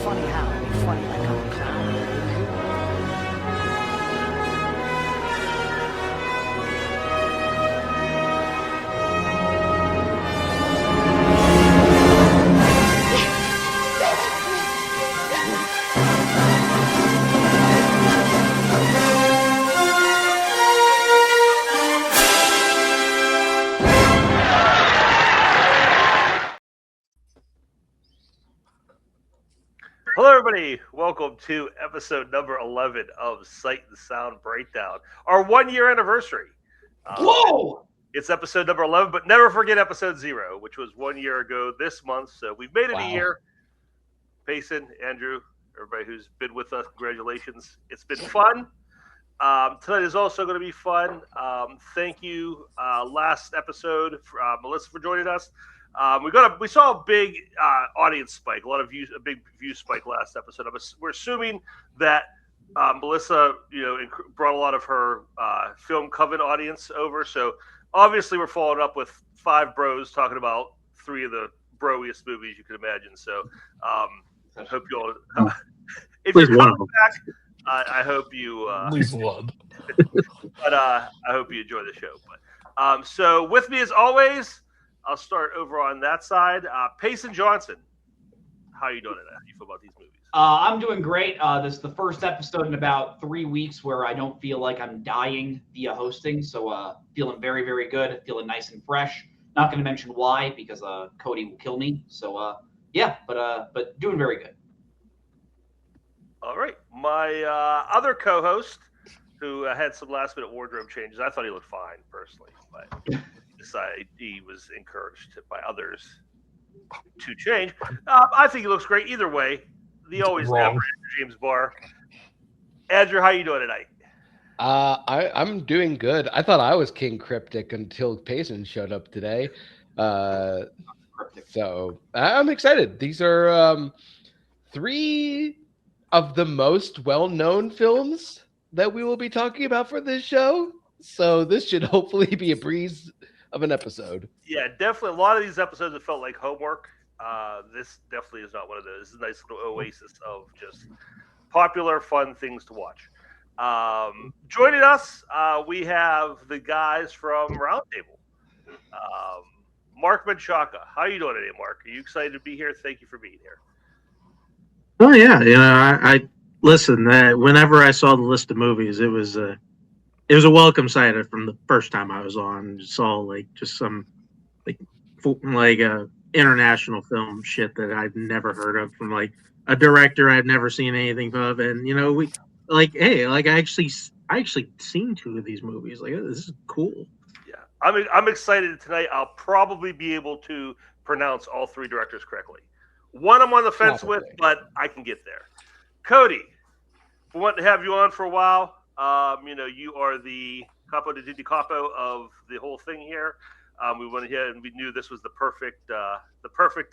Funny how? Funny like I'm a clown. Hello, everybody. Welcome to episode number 11 of Sight and Sound Breakdown, our 1 year anniversary. Whoa! It's episode number 11, but never forget episode 0, which was 1 year ago this month. So we've made it a year. Payson, Andrew, everybody who's been with us, congratulations. It's been fun. Tonight is also going to be fun. Thank you, last episode, for, Melissa, for joining us. We saw a big audience spike, a big view spike last episode. We're assuming that Melissa, brought a lot of her film coven audience over. So obviously, we're following up with 5 bros talking about 3 of the broiest movies you could imagine. So I hope you all, if you're coming back, I hope you at least one. But I hope you enjoy the show. But so with me as always. I'll start over on that side. Payson Johnson, how are you doing today? How do you feel about these movies? I'm doing great. This is the first episode in about 3 weeks where I don't feel like I'm dying via hosting. So feeling very, very good. Feeling nice and fresh. Not going to mention why because Cody will kill me. So yeah, but doing very good. All right. My other co-host who had some last-minute wardrobe changes. I thought he looked fine personally, but he was encouraged by others to change. I think he looks great either way. The always never James Barr. Andrew, how you doing tonight? I'm doing good. I thought I was King Cryptic until Payson showed up today. So I'm excited. These are 3 of the most well-known films that we will be talking about for this show. So this should hopefully be a breeze of an episode. Yeah, definitely. A lot of these episodes have felt like homework. This definitely is not one of those. This is a nice little oasis of just popular, fun things to watch. Joining us, we have the guys from Roundtable. Mark Menchaca. How are you doing today, Mark? Are you excited to be here? Thank you for being here. Oh yeah, I listen. Whenever I saw the list of movies, it was a welcome sight from the first time I was on. Saw just some international film shit that I've never heard of from a director I've never seen anything of, and I actually seen 2 of these movies. This is cool. Yeah, I'm excited tonight. I'll probably be able to pronounce all 3 directors correctly. One I'm on the fence with, but I can get there. Cody, we want to have you on for a while. You are the capo de capo of the whole thing here. We went ahead and we knew this was the perfect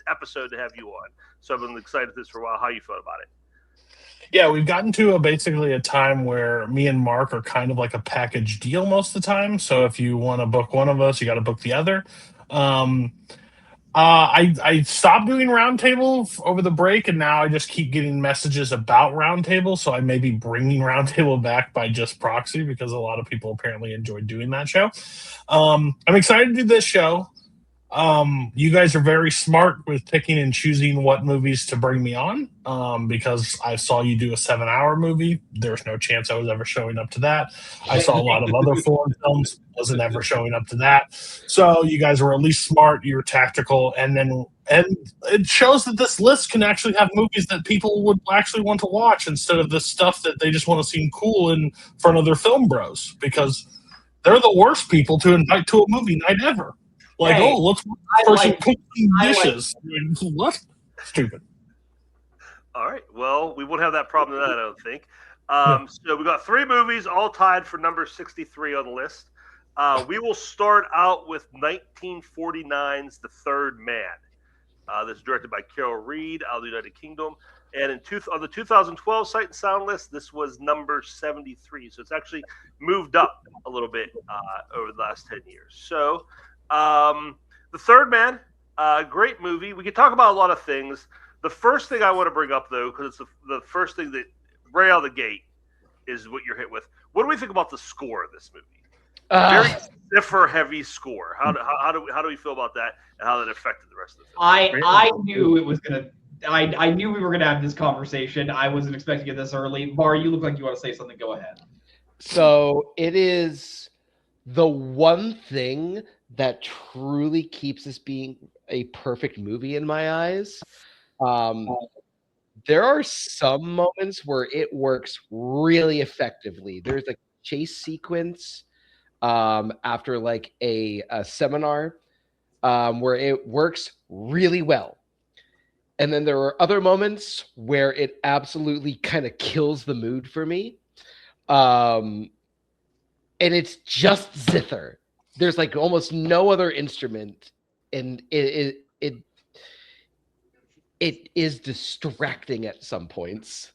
episode to have you on. So I've been excited for this for a while. How you felt about it? Yeah, we've gotten to basically a time where me and Mark are kind of like a package deal most of the time. So if you want to book one of us, you got to book the other. I stopped doing Roundtable over the break, and now I just keep getting messages about Roundtable, so I may be bringing Roundtable back by just proxy because a lot of people apparently enjoyed doing that show. I'm excited to do this show. You guys are very smart with picking and choosing what movies to bring me on because I saw you do a 7-hour movie. There's no chance I was ever showing up to that. I saw a lot of other foreign films. Wasn't ever showing up to that. So you guys were at least smart. You were tactical. And it shows that this list can actually have movies that people would actually want to watch instead of the stuff that they just want to seem cool in front of their film bros because they're the worst people to invite to a movie night ever. Let's person cooking dishes. What? Stupid. All right. Well, we won't have that problem tonight, I don't think. So we got 3 movies, all tied for number 63 on the list. We will start out with 1949's The Third Man. This is directed by Carol Reed out of the United Kingdom. And on the 2012 Sight and Sound list, this was number 73. So it's actually moved up a little bit over the last 10 years. So The Third Man, great movie. We could talk about a lot of things. The first thing I want to bring up, though, because it's the first thing that right out of the gate is what you're hit with. What do we think about the score of this movie? Very stiffer, heavy score. How do we feel about that, and how that affected the rest of the film? I knew it was gonna. I knew we were gonna have this conversation. I wasn't expecting it this early. Bar, you look like you want to say something. Go ahead. So it is the one thing that truly keeps this being a perfect movie in my eyes. There are some moments where it works really effectively. There's a chase sequence after like a seminar where it works really well. And then there are other moments where it absolutely kind of kills the mood for me. And it's just zither. There's like almost no other instrument, and it is distracting at some points.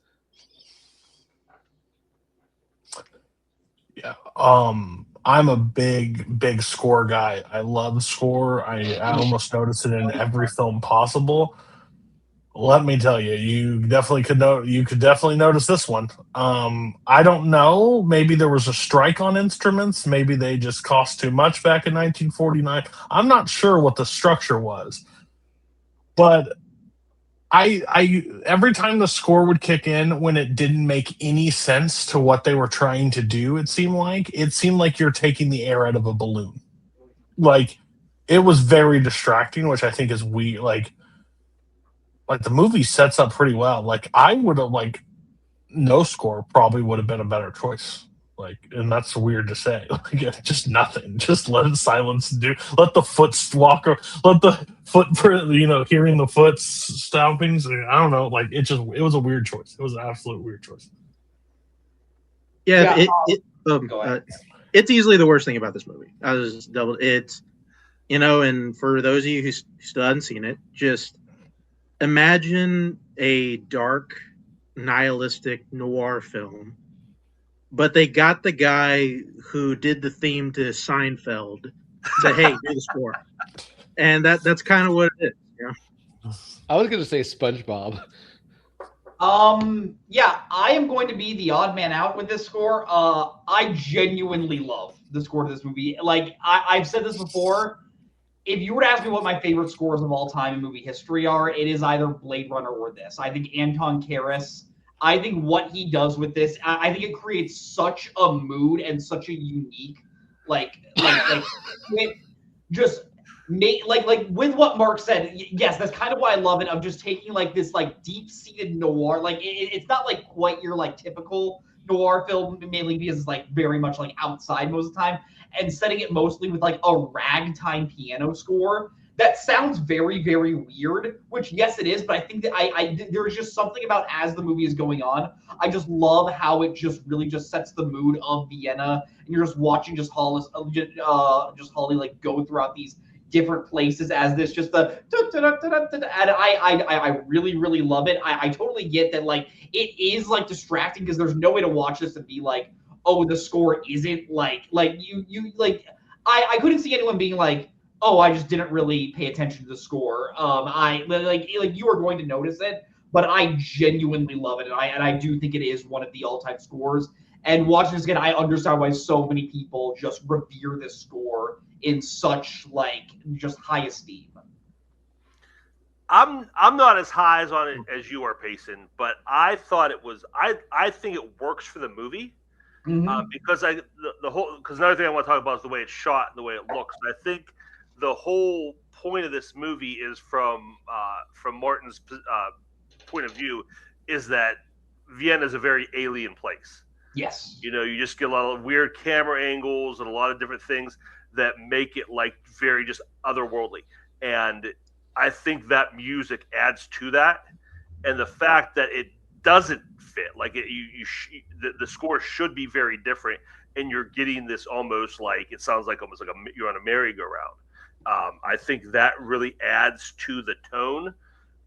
Yeah. I'm a big score guy. I love score. I almost notice it in every film possible. Let me tell you, you could definitely notice this one. I don't know. Maybe there was a strike on instruments. Maybe they just cost too much back in 1949. I'm not sure what the structure was, but I every time the score would kick in when it didn't make any sense to what they were trying to do, it seemed like you're taking the air out of a balloon. Like, it was very distracting, which I think is weird. Like the movie sets up pretty well. Like, I would have no score probably would have been a better choice. Like, and that's weird to say. Like, just nothing. Just let silence do. Let the foot walk. Let the footprint. Hearing the foot stompings. I don't know. Like, it was a weird choice. It was an absolute weird choice. Yeah. It's easily the worst thing about this movie. It's, and for those of you who still haven't seen it, just imagine a dark, nihilistic noir film, but they got the guy who did the theme to Seinfeld to, hey, do the score. And that's kind of what it is. Yeah. I was going to say SpongeBob. Yeah, I am going to be the odd man out with this score. I genuinely love the score to this movie. Like, I've said this before. If you were to ask me what my favorite scores of all time in movie history are, it is either Blade Runner or this. I think Anton Karas, I think what he does with this, I think it creates such a mood and such a unique, it just make like with what Mark said. Yes, that's kind of why I love it. I'm just taking like this like deep-seated noir. Like it's not like quite your like typical noir film, mainly because it's like very much like outside most of the time, and setting it mostly with like a ragtime piano score that sounds very, very weird, which yes it is, but I think that there's just something about as the movie is going on, I just love how it just really just sets the mood of Vienna, and you're just watching Holly like go throughout these different places as this just the and I really, really love it. I totally get that like it is like distracting because there's no way to watch this and be like, oh, the score isn't like you like I couldn't see anyone being like, oh, I just didn't really pay attention to the score. I like you are going to notice it, but I genuinely love it, and I do think it is one of the all-time scores. And watching this again, I understand why so many people just revere this score in such like just high esteem. I'm not as high on it as you are, Payson, but I thought it was. I think it works for the movie. Because because another thing I want to talk about is the way it's shot and the way it looks. And I think the whole point of this movie is from Martin's point of view is that Vienna is a very alien place. Yes. You just get a lot of weird camera angles and a lot of different things that make it like very just otherworldly. And I think that music adds to that, and the fact that it doesn't fit, like the score should be very different, and you're getting this almost like it sounds like almost like you're on a merry-go-round. I think that really adds to the tone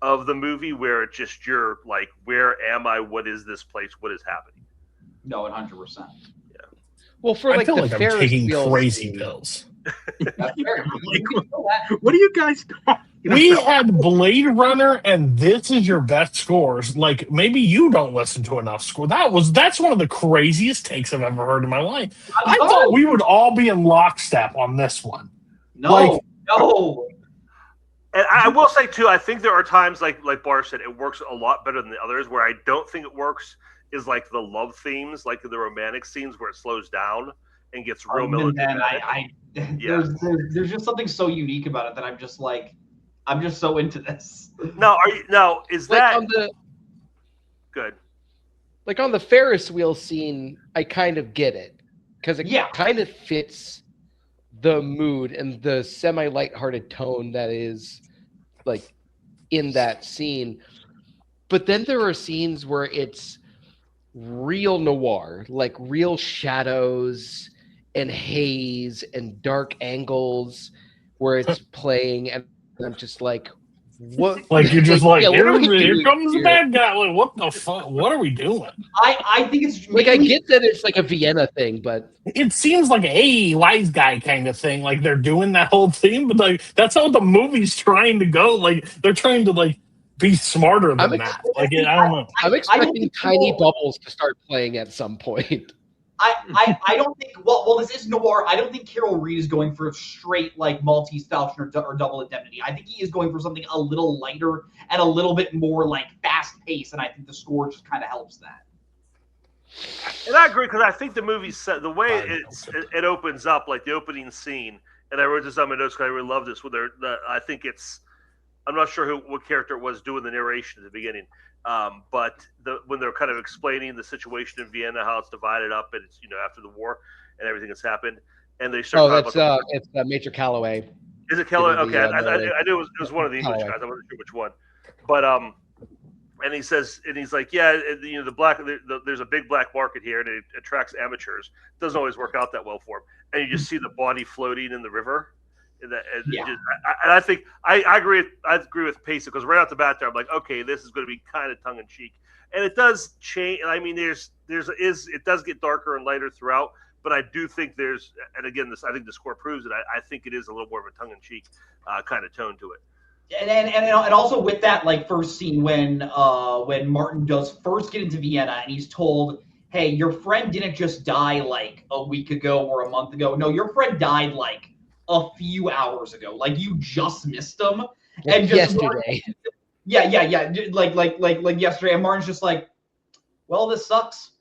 of the movie, where it's just you're like, where am I? What is this place? What is happening? No, 100%. Yeah. Well, for I feel the like I'm Ferris taking wheel crazy scene. pills. What do you guys talk? We had Blade Runner, and this is your best scores. Like, maybe you don't listen to enough score. That's one of the craziest takes I've ever heard in my life. I thought we would all be in lockstep on this one. No. And I will say too, I think there are times like Bar said, it works a lot better than the others. Where I don't think it works is like the love themes, like the romantic scenes where it slows down and gets real melodramatic. There's just something so unique about it that I'm just so into this. Is like that good? Like on the Ferris wheel scene, I kind of get it because it kind of fits the mood and the semi-lighthearted tone that is like in that scene. But then there are scenes where it's real noir, like real shadows and haze and dark angles where it's playing, and I'm just like, what? Like you're just like, here comes here? the bad guy. Like, what the fuck? What are we doing? I think it's like I get that it's like a Vienna thing, but it seems like a wise guy kind of thing. Like they're doing that whole thing, but like that's how the movie's trying to go. Like they're trying to like be smarter than that. Like I don't know. I'm expecting tiny bubbles to start playing at some point. I don't think well this is noir. I don't think Carol Reed is going for a straight like Maltese Falcon or Double Indemnity. I think he is going for something a little lighter and a little bit more like fast paced, and I think the score just kind of helps that. And I agree because I think the movie set the way it opens up, like the opening scene, and I wrote this on my notes because I really love this. I think it's I'm not sure what character it was doing the narration at the beginning. But when they're kind of explaining the situation in Vienna, how it's divided up, and it's after the war and everything that's happened, and they start. It's Major Calloway. Is it Calloway? Okay, I knew it was one of the English guys. I wasn't sure which one, but and he says, and he's like, yeah, there's a big black market here, and it attracts amateurs. It doesn't always work out that well for him, and you just see the body floating in the river. And I think I agree. I agree with Pace because right off the bat there, I'm like, okay, this is going to be kind of tongue in cheek, and it does change. I mean, it does get darker and lighter throughout, but I do think and again, I think the score proves it. I think it is a little more of a tongue in cheek kind of tone to it. And also with that like first scene when Martin does first get into Vienna and he's told, hey, your friend didn't just die like a week ago or a month ago. No, your friend died like a few hours ago. Like you just missed him. And just yesterday. Like yesterday. And Martin's just like, well, this sucks.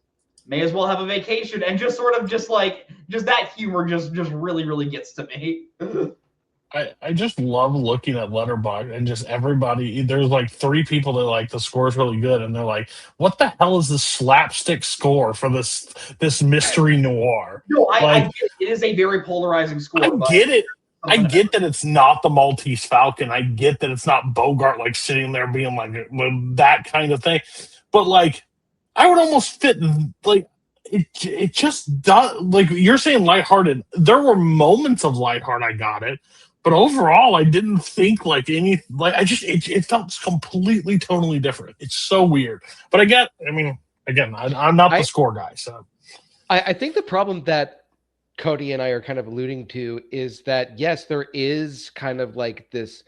May as well have a vacation. And just sort of just that humor just really, really gets to me. I just love looking at Letterboxd and just everybody. There's like 3 people that like the score's really good, and they're like, "What the hell is this slapstick score for this mystery noir?" No, I get it. It is a very polarizing score. I get it. I get that it's not the Maltese Falcon. I get that it's not Bogart like sitting there being like that kind of thing. But like, I would almost fit like. It just does. Like you're saying, lighthearted. There were moments of lighthearted. I got it. But overall, I didn't think it felt completely, totally different. It's so weird. But I'm not the score guy. So I think the problem that Cody and I are kind of alluding to is that, yes, there is kind of like this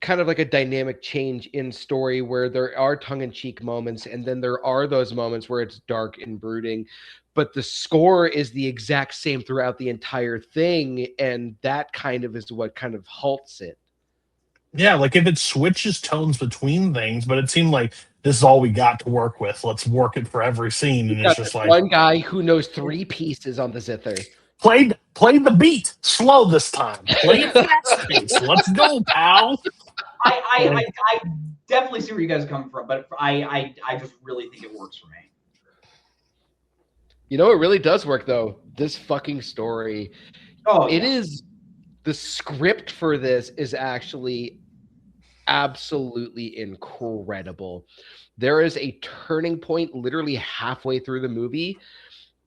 kind of like a dynamic change in story where there are tongue-in-cheek moments, and then there are those moments where it's dark and brooding. But the score is the exact same throughout the entire thing, and that kind of is what kind of halts it. Yeah, like if it switches tones between things, but it seemed like this is all we got to work with. Let's work it for every scene, and it's just like one guy who knows 3 pieces on the zither. Played the beat slow this time. Play it fast pace. Let's go, pal. I definitely see where you guys are coming from, but I just really think it works for me. You know, it really does work, though. This fucking story. Oh, it is. The script for this is actually absolutely incredible. There is a turning point literally halfway through the movie,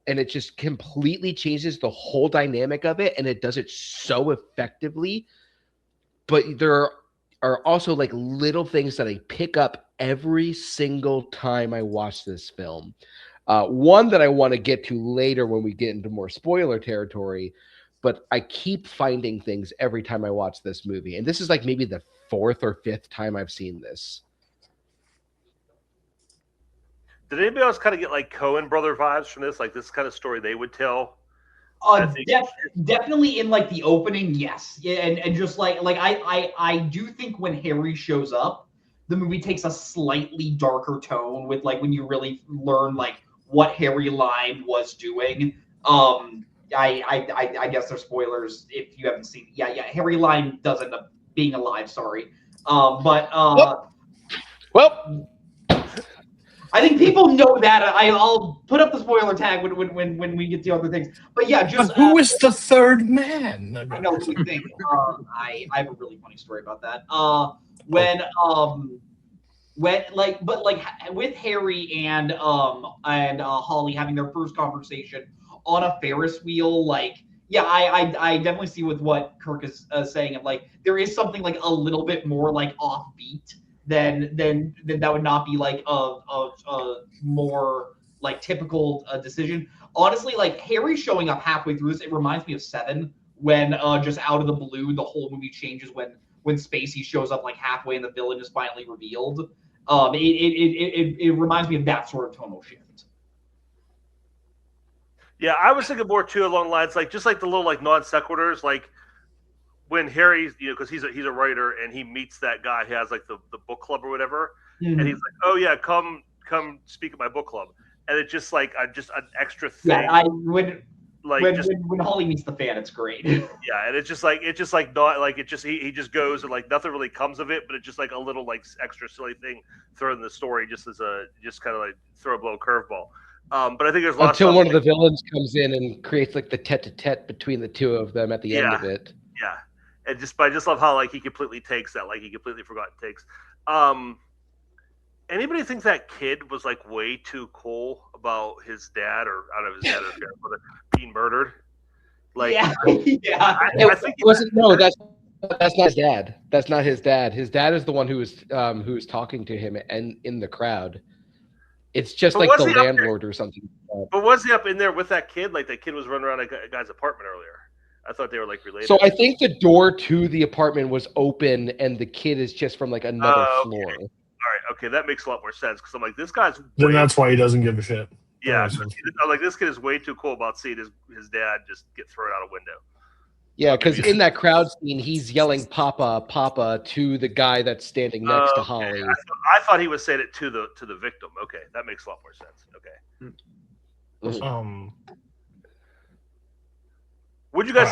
and it just completely changes the whole dynamic of it, and it does it so effectively. But there are also like little things that I pick up every single time I watch this film. One that I want to get to later when we get into more spoiler territory, but I keep finding things every time I watch this movie. And this is like maybe the 4th or 5th time I've seen this. Did anybody else kind of get like Coen brother vibes from this? Like this kind of story they would tell? Definitely in like the opening, yes. Yeah, and just like I do think when Harry shows up, the movie takes a slightly darker tone with like when you really learn like what Harry Lime was doing. I guess they're spoilers if you haven't seen. Yeah, Harry Lime does end up being alive. Sorry, well. I think people know that. I'll put up the spoiler tag when we get to other things. But yeah, just who is the third man? I know what you think. I have a really funny story about that. With Harry and Holly having their first conversation on a Ferris wheel, like yeah, I definitely see with what Kirk is saying, and like there is something like a little bit more like offbeat. Then that would not be like a more like typical decision. Honestly, like Harry showing up halfway through this, it reminds me of Seven when just out of the blue the whole movie changes when Spacey shows up like halfway and the villain is finally revealed. It reminds me of that sort of tonal shift. Yeah, I was thinking more too along the lines like just like the little like non sequiturs like. When Harry's, because he's a writer and he meets that guy who has like the book club or whatever, and he's like, "Oh yeah, come speak at my book club," and it's just like just an extra thing. Yeah, when Holly meets the fan, it's great. Yeah, and it's just like not like it just he just goes and like nothing really comes of it, but it's just like a little like extra silly thing thrown in the story just as a kind of like throw a little curveball. But I think there's lots until one of the villains comes in and creates like the tete-a-tete between the two of them at the end of it. Yeah. And I just love how like he completely takes that, like he completely forgot it takes. Anybody think that kid was like way too cool about his dad or I don't know his dad or his grandmother being murdered? Like, yeah. I think it wasn't. No, that's not his dad. That's not his dad. His dad is the one who was talking to him and in the crowd. It's just like the landlord or something. But was he up in there with that kid? Like that kid was running around a guy's apartment earlier. I thought they were like related. So I think the door to the apartment was open, and the kid is just from like another floor. All right, okay, that makes a lot more sense because I'm like, this guy's. Then that's why he doesn't give a shit. Yeah, I'm like, this kid is way too cool about seeing his dad just get thrown out a window. Yeah, because in that crowd scene, he's yelling "Papa, Papa" to the guy that's standing next to Holly. I thought he was saying it to the victim. Okay, that makes a lot more sense. Okay. What'd you guys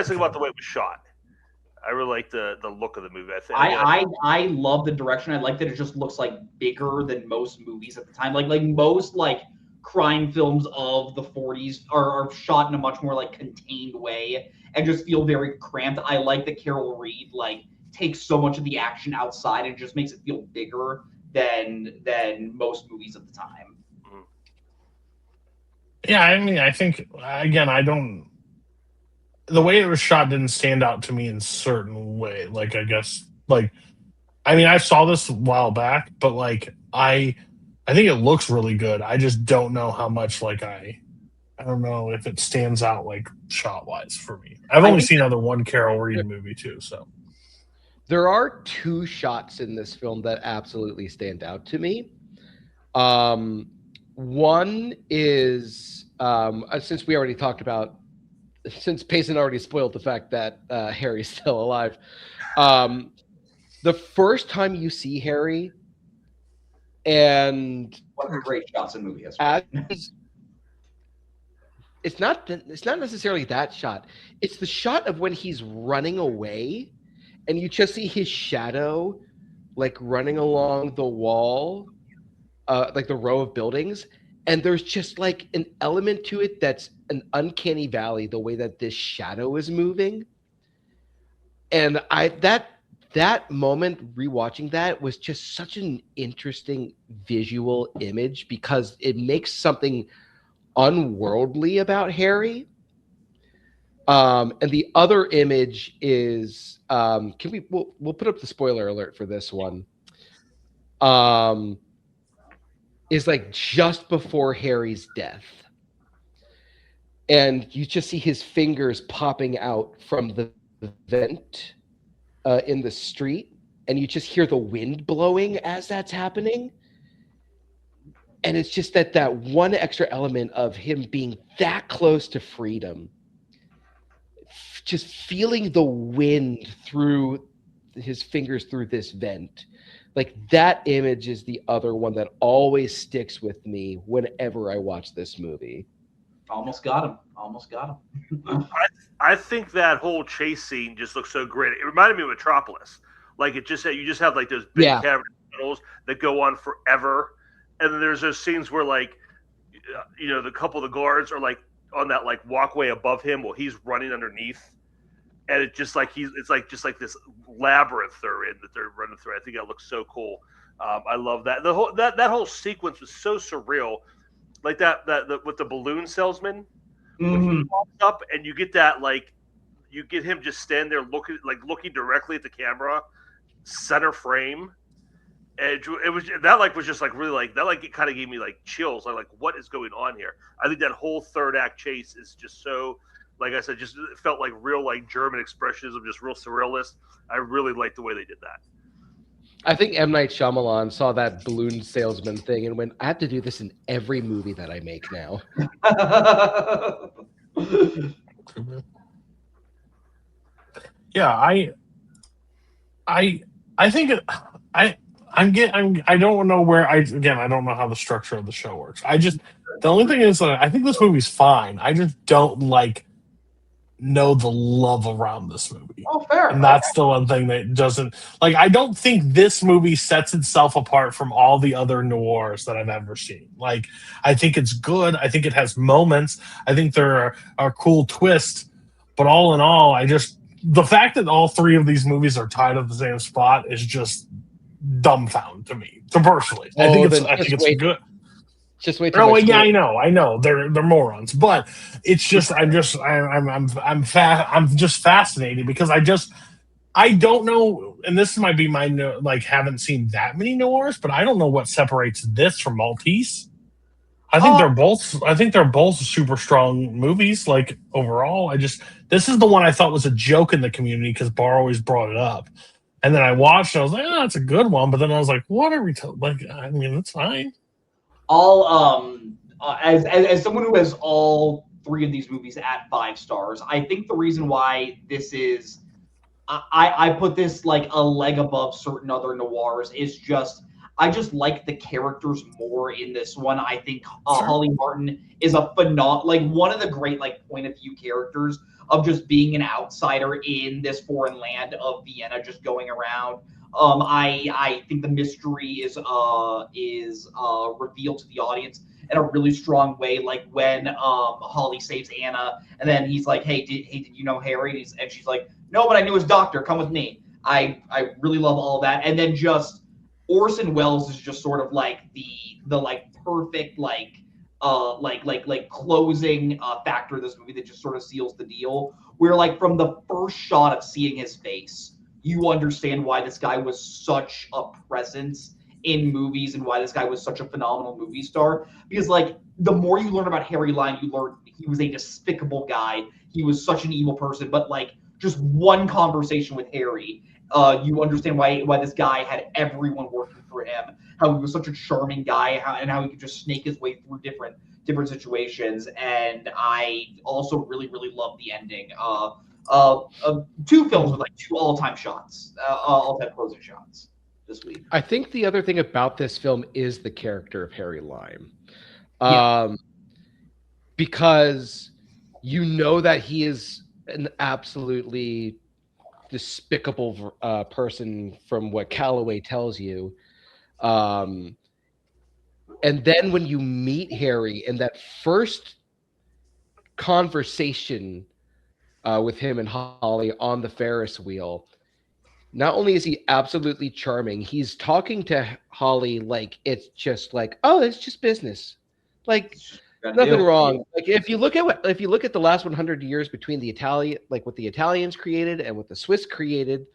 think about the way it was shot? I really like the look of the movie. I love the direction. I like that it just looks like bigger than most movies at the time. Like most like crime films of the 40s are shot in a much more like contained way and just feel very cramped. I like that Carol Reed like takes so much of the action outside and just makes it feel bigger than most movies at the time. Yeah, I mean, I think again, the way it was shot didn't stand out to me in certain way. Like, I guess, like, I mean, I saw this a while back, but like, I think it looks really good. I just don't know how much, like, I don't know if it stands out like shot wise for me. I've only seen one Carol Reed movie too, so. There are two shots in this film that absolutely stand out to me. One is since Payson already spoiled the fact that Harry's still alive. The first time you see Harry, and one of the great shots in movie history. It's not necessarily that shot. It's the shot of when he's running away, and you just see his shadow, like running along the wall, like the row of buildings. And there's just like an element to it that's an uncanny valley, the way that this shadow is moving. And that moment rewatching that was just such an interesting visual image because it makes something unworldly about Harry. And the other image is we'll put up the spoiler alert for this one. Is like just before Harry's death. and you just see his fingers popping out from the vent in the street, and you just hear the wind blowing as that's happening. And it's just that one extra element of him being that close to freedom, just feeling the wind through his fingers through this vent. Like, that image is the other one that always sticks with me whenever I watch this movie. Almost got him. I think that whole chase scene just looks so great. It reminded me of Metropolis. Like, you just have like those big cavern tunnels that go on forever, and then there's those scenes where, like, the couple of the guards are like on that like walkway above him while he's running underneath, and it's just like just like this labyrinth they're in that they're running through. I think that looks so cool. I love that. The whole that whole sequence was so surreal, like that with the balloon salesman. When he walks up and you get that, like, you get him just stand there looking directly at the camera, center frame. And it was just like really like that, like it kind of gave me like chills. Like what is going on here? I think that whole third act chase is just so, like I said, just it felt like real like German expressionism, just real surrealist. I really liked the way they did that. I think M. Night Shyamalan saw that balloon salesman thing and went, I have to do this in every movie that I make now. Yeah, I think I don't know where I don't know how the structure of the show works. The only thing is that I think this movie's fine. I just don't know the love around this movie. Oh, fair. And that's the one thing that doesn't, like, I don't think this movie sets itself apart from all the other noirs that I've ever seen. Like, I think it's good. I think it has moments. I think there are cool twists. But all in all, the fact that all three of these movies are tied at the same spot is just dumbfound to me, personally. I think it's good. Just wait till Oh, yeah, I know. They're morons, but it's just I'm just fascinated because I don't know, and this might be my haven't seen that many noirs, but I don't know what separates this from Maltese. I think they're both super strong movies. Like, overall, this is the one I thought was a joke in the community because Bar always brought it up, and then I watched and I was like, oh, that's a good one, but then I was like, what are we I mean, it's fine. As someone who has all three of these movies at 5 stars, I think the reason why this is, I put this like a leg above certain other noirs is I just like the characters more in this one. I think Holly Martin is a one of the great point of view characters of just being an outsider in this foreign land of Vienna, just going around. I think the mystery is revealed to the audience in a really strong way. Like when Holly saves Anna, and then he's like, "Hey, did you know Harry?" And she's like, "No, but I knew his doctor. Come with me." I really love all of that, and then just Orson Welles is just sort of like the perfect closing factor of this movie that just sort of seals the deal. Where from the first shot of seeing his face, you understand why this guy was such a presence in movies and why this guy was such a phenomenal movie star. Because the more you learn about Harry Lime, you learn he was a despicable guy. He was such an evil person. But just one conversation with Harry, you understand why this guy had everyone working for him. How he was such a charming guy, and how he could just snake his way through different situations. And I also really, really love the ending. 2 films with 2 all-time shots, all-time closing shots this week. I think the other thing about this film is the character of Harry Lime, because you know that he is an absolutely despicable person from what Calloway tells you, and then when you meet Harry in that first conversation with him and Holly on the Ferris wheel, not only is he absolutely charming, he's talking to Holly like it's just oh, it's just business, nothing wrong. If you look at the last 100 years between the Italian, what the Italians created and what the Swiss created,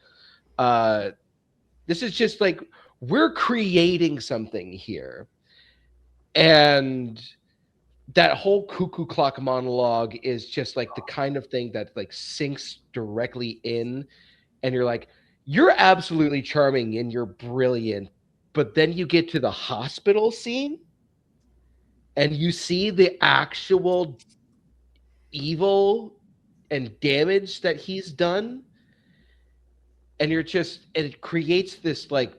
this is just we're creating something here, and that whole cuckoo clock monologue is just like the kind of thing that like sinks directly in, and you're like, you're absolutely charming and you're brilliant, but then you get to the hospital scene and you see the actual evil and damage that he's done, and it creates this like,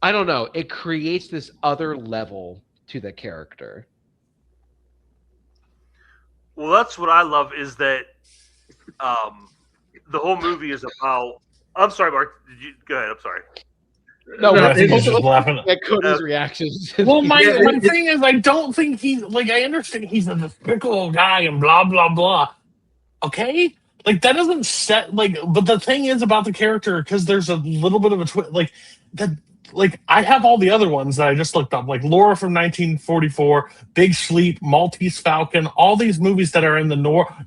I don't know, it creates this other level to the character. Well, that's what I love is that the whole movie is about. I'm sorry, Mark. Did you go ahead? I'm sorry. No, I think he's just laughing. At Cody's reactions. Well, my thing is, I don't think he's like. I understand he's a despicable guy and blah blah blah. Okay, like that doesn't set like. But the thing is about the character, because there's a little bit of a twist. Like that. Like I have all the other ones that I just looked up, like Laura from 1944, Big Sleep, Maltese Falcon, all these movies that are in the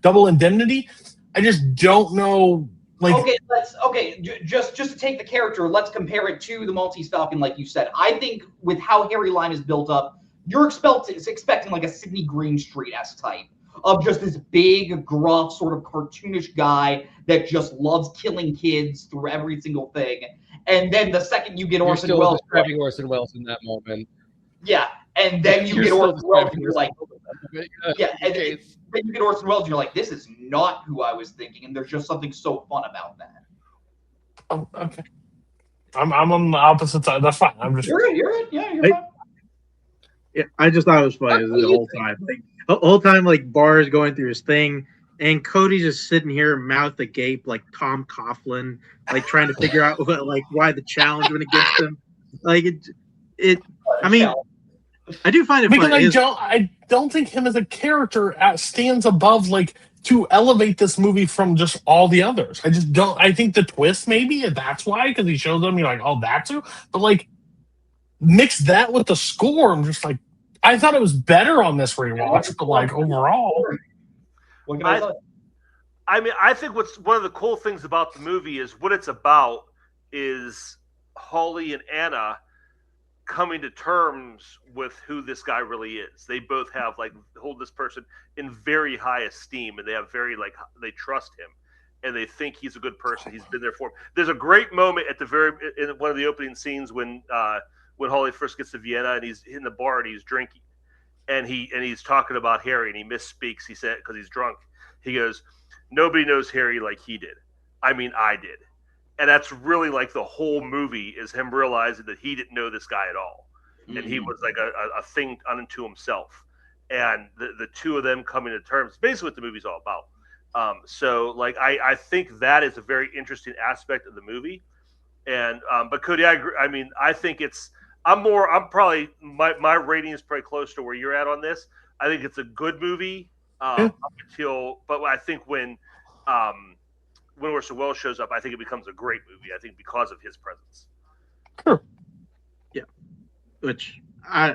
Double Indemnity. I just don't know. Like, just to take the character, let's compare it to the Maltese Falcon, like you said. I think with how Harry Lime is built up, you're expecting like a Sidney Greenstreet-esque type of just this big, gruff, sort of cartoonish guy that just loves killing kids through every single thing. And then the second you get Orson Welles, describing Orson Welles in that moment. Yeah, and then you get Orson Welles, and you're like, and then you get Orson Welles, and you're like, this is not who I was thinking, and there's just something so fun about that. Oh, okay. I'm on the opposite side. That's fine. I'm just. You're right. Yeah, you're fine. Yeah, I just thought it was funny the whole time. Like the whole time, like Barr's going through his thing, and Cody's just sitting here, mouth agape, like Tom Coughlin, like trying to figure out why the challenge went against him. Like it. I mean, I do find it because funny. I don't think him as a character stands above like to elevate this movie from just all the others. I just don't. I think the twist maybe that's why, because he shows them, you're like, oh, that's who. But like mix that with the score, I'm just like, I thought it was better on this rewatch, but like overall. I mean, I think what's one of the cool things about the movie is what it's about is Holly and Anna coming to terms with who this guy really is. They both have hold this person in very high esteem, and they have they trust him, and they think he's a good person. He's been there for them. There's a great moment at in one of the opening scenes when Holly first gets to Vienna and he's in the bar and he's drinking, and he's talking about Harry, and he misspeaks. He said, because he's drunk, he goes, "Nobody knows Harry like he did. I mean, I did." And that's really like the whole movie is him realizing that he didn't know this guy at all. Mm-hmm. And he was like a thing unto himself. And the two of them coming to terms, basically what the movie's all about. So I think that is a very interesting aspect of the movie. And but Cody, I agree. I mean, I think I'm probably my rating is probably close to where you're at on this. I think it's a good movie up until, but I think when Orson Welles shows up, I think it becomes a great movie. I think because of his presence. Sure. Yeah. Which I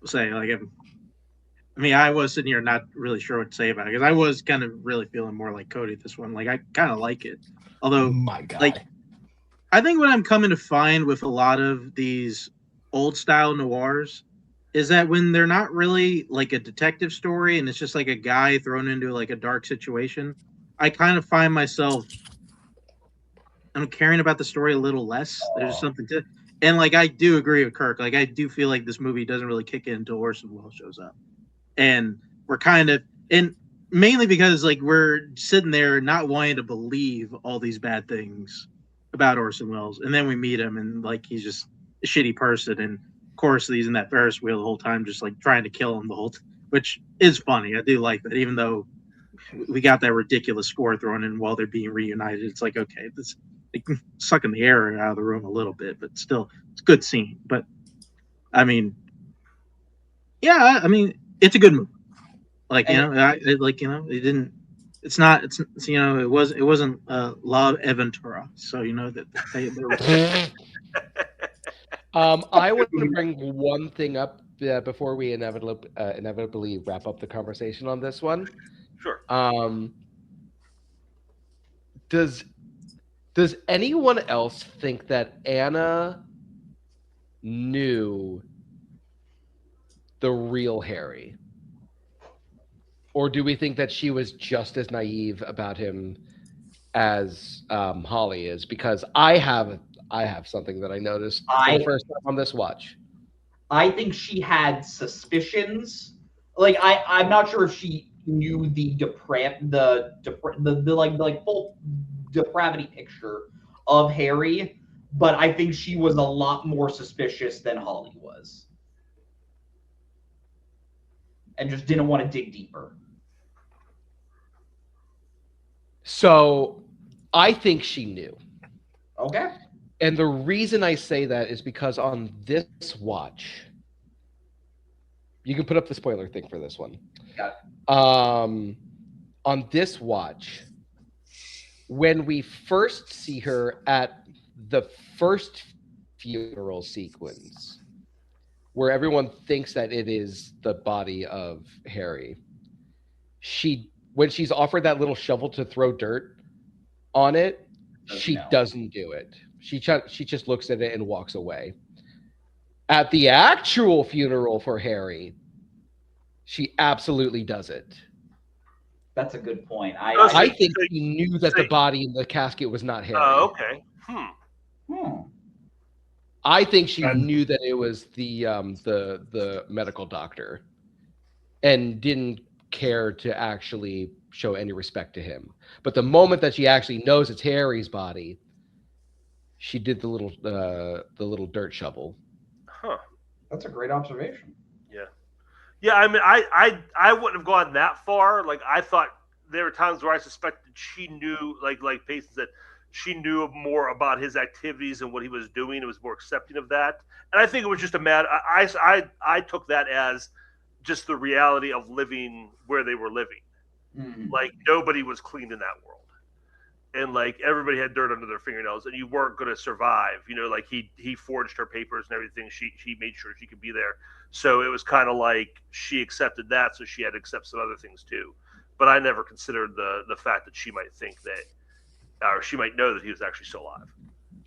say I was sitting here not really sure what to say about it, because I was kind of really feeling more like Cody this one. Like I kind of like it, although my God. Like I think what I'm coming to find with a lot of these old style noirs is that when they're not really like a detective story and it's just like a guy thrown into like a dark situation, I kind of find myself caring about the story a little less. There's something to it. And like I do agree with Kirk. Like I do feel like this movie doesn't really kick in until Orson Welles shows up. And we're and mainly because like we're sitting there not wanting to believe all these bad things about Orson Welles. And then we meet him and like he's just a shitty person. And of course he's in that Ferris wheel the whole time, just like trying to kill him the whole time, which is funny. I do like that, even though we got that ridiculous score thrown in while they're being reunited. It's like, okay, this sucking the air out of the room a little bit, but still, it's a good scene. But I mean, yeah, I mean, it's a good movie. Like it didn't. It's not. It's it wasn't La Aventura. So that they were. I want to bring one thing up before we inevitably wrap up the conversation on this one. Sure. Does anyone else think that Anna knew the real Harry? Or do we think that she was just as naive about him as Holly is? Because I have something that I noticed for the first time on this watch. I think she had suspicions. Like I'm not sure if she knew the full depravity picture of Harry, but I think she was a lot more suspicious than Holly was, and just didn't want to dig deeper. So I think she knew. Okay. And the reason I say that is because on this watch, you can put up the spoiler thing for this one. Got it. On this watch, when we first see her at the first funeral sequence, where everyone thinks that it is the body of Harry, when she's offered that little shovel to throw dirt on it, she doesn't do it. She just looks at it and walks away. At the actual funeral for Harry, she absolutely does it. That's a good point. I think she knew that the body in the casket was not Harry. Oh, okay. I think she knew that it was the medical doctor, and didn't care to actually show any respect to him. But the moment that she actually knows it's Harry's body, she did the little dirt shovel. Huh. That's a great observation. Yeah. Yeah, I mean, I wouldn't have gone that far. Like, I thought there were times where I suspected she knew, like Payson said, she knew more about his activities and what he was doing and was more accepting of that. And I think it was just I took that as just the reality of living where they were living. Mm-hmm. Like, nobody was clean in that world. And like everybody had dirt under their fingernails, and you weren't going to survive. You know, like he forged her papers and everything. She made sure she could be there. So it was kind of like she accepted that, so she had to accept some other things too. But I never considered the fact that she might think that, or she might know that he was actually still alive.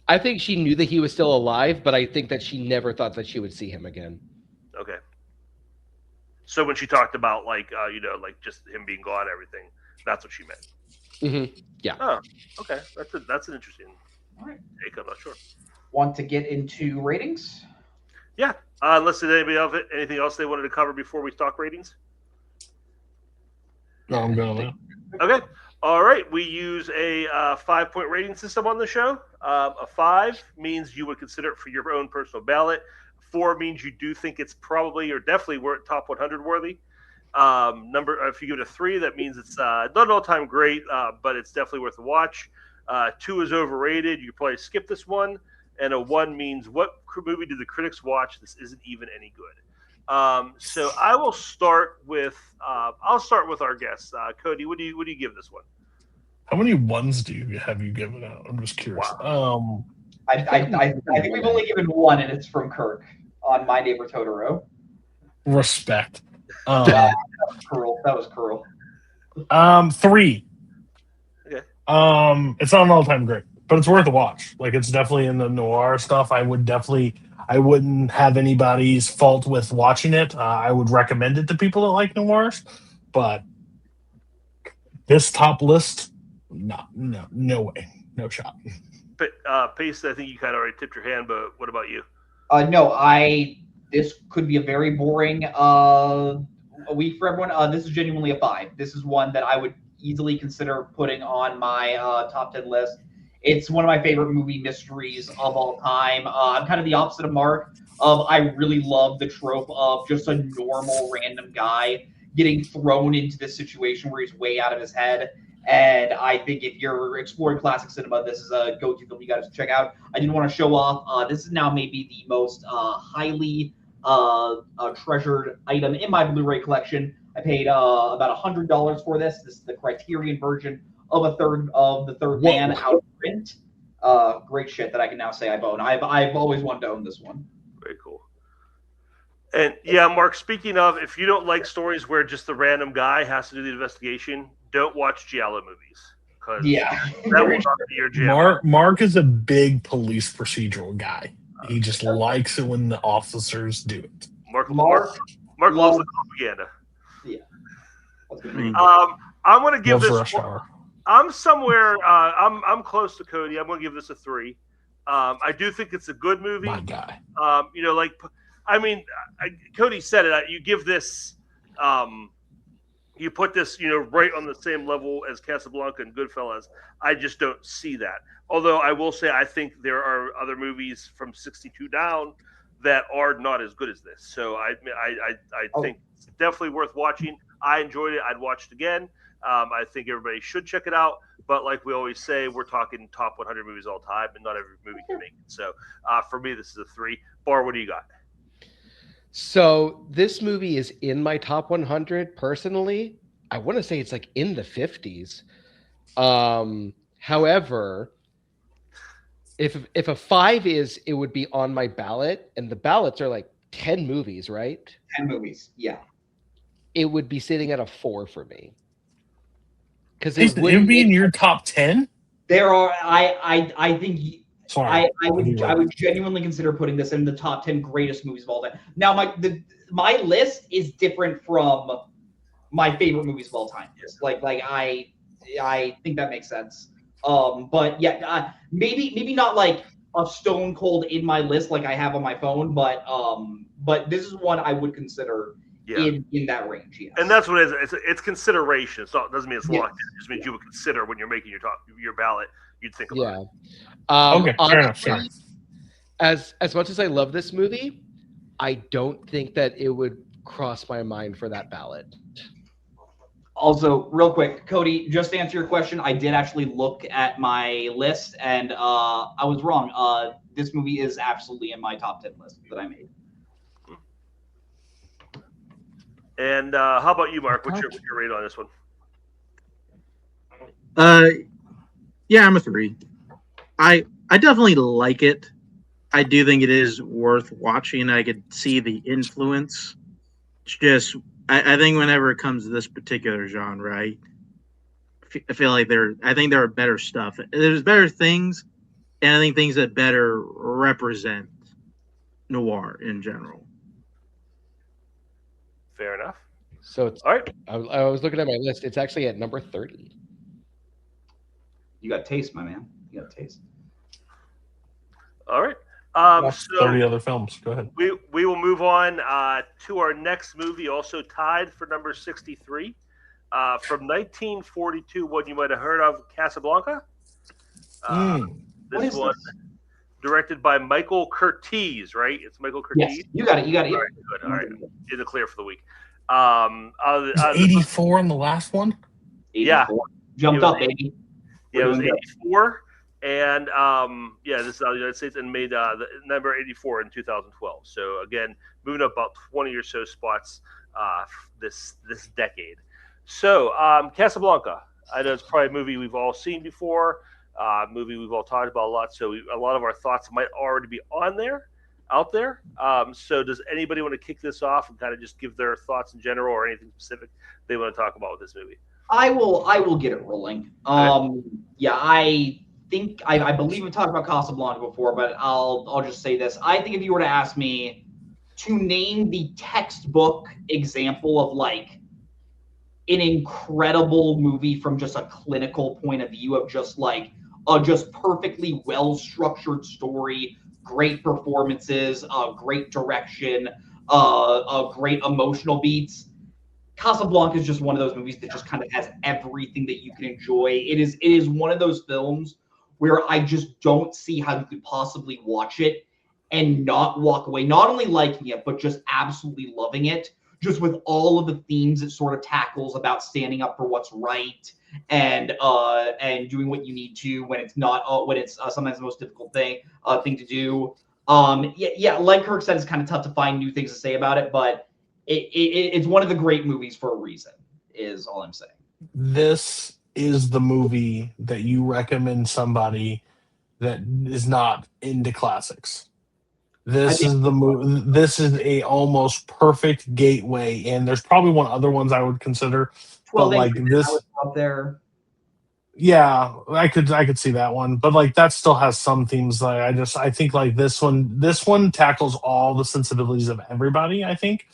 I think she knew that he was still alive, but I think that she never thought that she would see him again. Okay. So when she talked about like just him being gone, and everything, that's what she meant. Mm-hmm. Yeah. Oh, okay. That's an interesting take. I'm not sure. Want to get into ratings? Yeah. Unless there's anybody else, anything else they wanted to cover before we talk ratings? No, I'm going to. Okay. All right. We use a 5-point rating system on the show. A 5 means you would consider it for your own personal ballot. 4 means you do think it's probably or definitely top 100 worthy. If you give it a 3, that means it's not an all-time great, but it's definitely worth a watch. 2 is overrated. You probably skip this one. And a 1 means what movie did the critics watch? This isn't even any good. So I will start with our guests. Cody, what do you give this one? How many ones have you given out? I'm just curious. Wow. I think we've only given 1, and it's from Kirk on My Neighbor Totoro. Respect. That was cruel. 3. Okay. It's not an all-time great, but it's worth a watch. Like, it's definitely in the noir stuff. I wouldn't have anybody's fault with watching it. I would recommend it to people that like noirs, but this top list, no way, no shot. But Pace, I think you kind of already tipped your hand, but what about you? This could be a very boring week for everyone. This is genuinely a 5. This is one that I would easily consider putting on my top 10 list. It's one of my favorite movie mysteries of all time. I'm kind of the opposite of Mark. I really love the trope of just a normal random guy getting thrown into this situation where he's way out of his head. And I think if you're exploring classic cinema, this is a go-to film you got to check out. I didn't want to show off. This is now maybe the most highly treasured item in my Blu-ray collection. I paid about $100 for this. This is the Criterion version of the third man out of print. Great shit that I can now say I own. I've always wanted to own this one. Very cool. And yeah, Mark, speaking of, if you don't like stories where just the random guy has to do the investigation, don't watch Giallo movies. That will not be your jam. Mark is a big police procedural guy. He just likes it when the officers do it. Mark loves the propaganda. Yeah. I'm going to give Loves this. Rush Hour. I'm somewhere. I'm close to Cody. I'm going to give this a 3. I do think it's a good movie. My guy. Cody said it. You give this. You put this, right on the same level as Casablanca and Goodfellas. I just don't see that. Although I will say, I think there are other movies from '62 down that are not as good as this. So I think it's definitely worth watching. I enjoyed it. I'd watch it again. I think everybody should check it out. But like we always say, we're talking top 100 movies all time, and not every movie can make it. So for me, this is a 3. Bar, what do you got? So this movie is in my top 100 personally. I want to say it's like in the 50s. However, if a 5 is, it would be on my ballot, and the ballots are like 10 movies, right? 10 movies, yeah. It would be sitting at a 4 for me. Because it would be in your top 10. There are. I think. Sorry, I would genuinely consider putting this in the top 10 greatest movies of all time. Now, my list is different from my favorite movies of all time. I think that makes sense. But yeah, maybe not like a stone cold in my list like I have on my phone, but this is one I would consider in that range. Yes. And that's what it is. It's consideration. It doesn't mean it's locked in. It just means you would consider when you're making your ballot. You'd think about it. Okay, fair enough. Sure. As much as I love this movie, I don't think that it would cross my mind for that ballot. Also, real quick, Cody, just to answer your question, I did actually look at my list, and I was wrong. This movie is absolutely in my top 10 list that I made. And how about you, Mark? What's your rate on this one? Yeah, I'm a 3. I definitely like it. I do think it is worth watching. I could see the influence. It's just, I think whenever it comes to this particular genre, I feel like there are better stuff. There's better things, and I think things that better represent noir in general. Fair enough. So it's all right. I was looking at my list. It's actually at number 30. You got taste, my man. You got taste. All right. 30 other films. Go ahead. We will move on to our next movie, also tied for number 63, from 1942. What you might have heard of, Casablanca. This one, directed by Michael Curtiz, right? It's Michael Curtiz. Yes, you got it. All right, good. All right, in the clear for the week. 84 on the last one. 84. Yeah, jumped up, baby. Yeah, it was 84. And this is out of the United States and made the number 84 in 2012. So again, moving up about 20 or so spots this decade. So Casablanca, I know it's probably a movie we've all seen before, movie we've all talked about a lot. So a lot of our thoughts might already be out there. So does anybody want to kick this off and kind of just give their thoughts in general or anything specific they want to talk about with this movie? I will get it rolling. I believe we talked about Casablanca before, but I'll just say this. I think if you were to ask me to name the textbook example of like an incredible movie from just a clinical point of view of just like a just perfectly well-structured story, great performances, great direction, great emotional beats, Casablanca is just one of those movies that just kind of has everything that you can enjoy. It is one of those films where I just don't see how you could possibly watch it and not walk away, not only liking it, but just absolutely loving it, just with all of the themes it sort of tackles about standing up for what's right and doing what you need to when it's not when it's sometimes the most difficult thing to do. Like Kirk said, it's kind of tough to find new things to say about it, but it's one of the great movies for a reason, is all I'm saying. This is the movie that you recommend somebody that is not into classics. This is the movie. This is a almost perfect gateway, and there's probably one other ones I would consider. But like this out there. Yeah, I could see that one, but like that still has some themes. Like I think like this one tackles all the sensibilities of everybody, I think.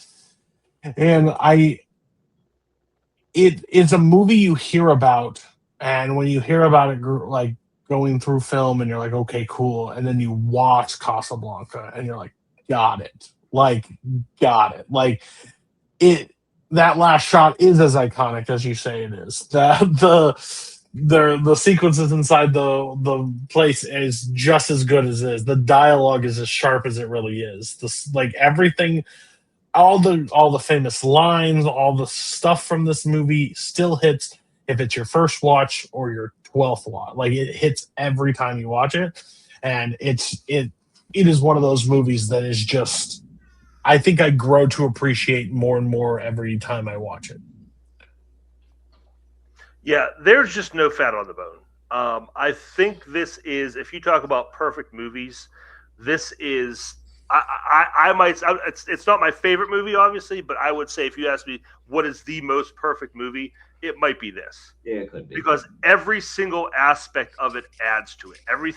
And it's a movie you hear about, and when you hear about it, like going through film, and you're like, okay, cool, and then you watch Casablanca, and you're like, got it, like it. That last shot is as iconic as you say it is. The sequences inside the place is just as good as it is. The dialogue is as sharp as it really is. This, like, everything, all the famous lines, all the stuff from this movie still hits if it's your first watch or your 12th watch. Like, it hits every time you watch it, and it is one of those movies that is just, I think I grow to appreciate more and more every time I watch it. Yeah, there's just no fat on the bone. I think this is, if you talk about perfect movies, this is. I might. It's not my favorite movie, obviously, but I would say if you ask me what is the most perfect movie, it might be this. Yeah, it could be. Because every single aspect of it adds to it. Every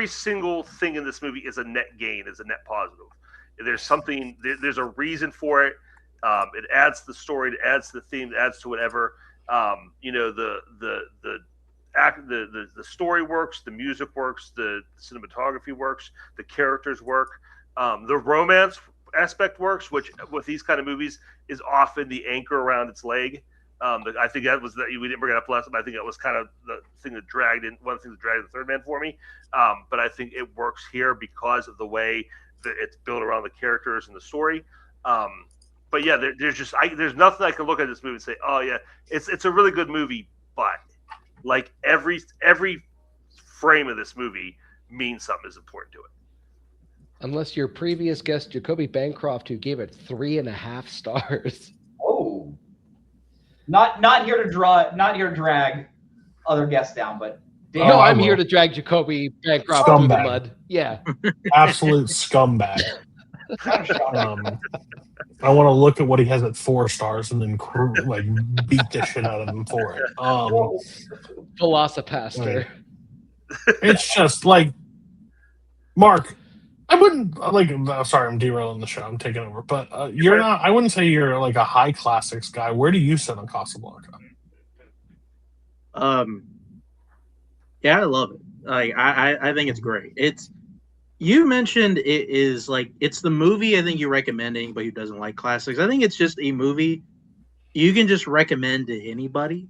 single thing in this movie is a net gain, is a net positive. There's something. There's a reason for it. It adds to the story. It adds to the theme. It adds to whatever. The story works. The music works. The cinematography works. The characters work. The romance aspect works, which with these kind of movies is often the anchor around its leg. I think that was that we didn't bring it up last time. I think that was kind of the thing that dragged in one of the things that dragged the Third Man for me. But I think it works here because of the way that it's built around the characters and the story. But yeah, there's nothing I can look at this movie and say, oh yeah, it's a really good movie, but like every frame of this movie means something is important to it. Unless your previous guest, Jacoby Bancroft, who gave it 3.5 stars. Oh, not here to drag other guests down, but no, I'm here to drag Jacoby Bancroft through the mud. Yeah, absolute scumbag. I want to look at what he has at 4 stars and then beat the shit out of him for it. Velocipaster. It's just like, Mark, I wouldn't sorry, I'm derailing the show. I'm taking over, but you're not. I wouldn't say you're like a high classics guy. Where do you sit on Casablanca? Yeah, I love it. Like, I think it's great. You mentioned it is like it's the movie I think you're recommending, but who doesn't like classics. I think it's just a movie you can just recommend to anybody,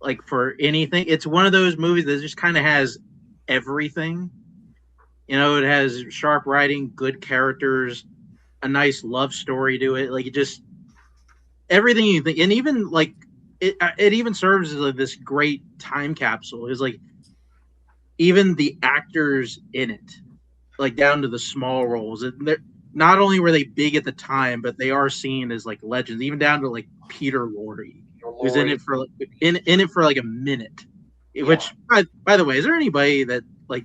like for anything. It's one of those movies that just kind of has everything. You know, it has sharp writing, good characters, a nice love story to it. Like, it just everything you think, and even like it even serves as like this great time capsule. Is like even the actors in it, like down to the small roles. Not only were they big at the time, but they are seen as like legends, even down to like Peter Lorre, who's in it for like in it for like a minute. Yeah. Which, by the way, is there anybody that like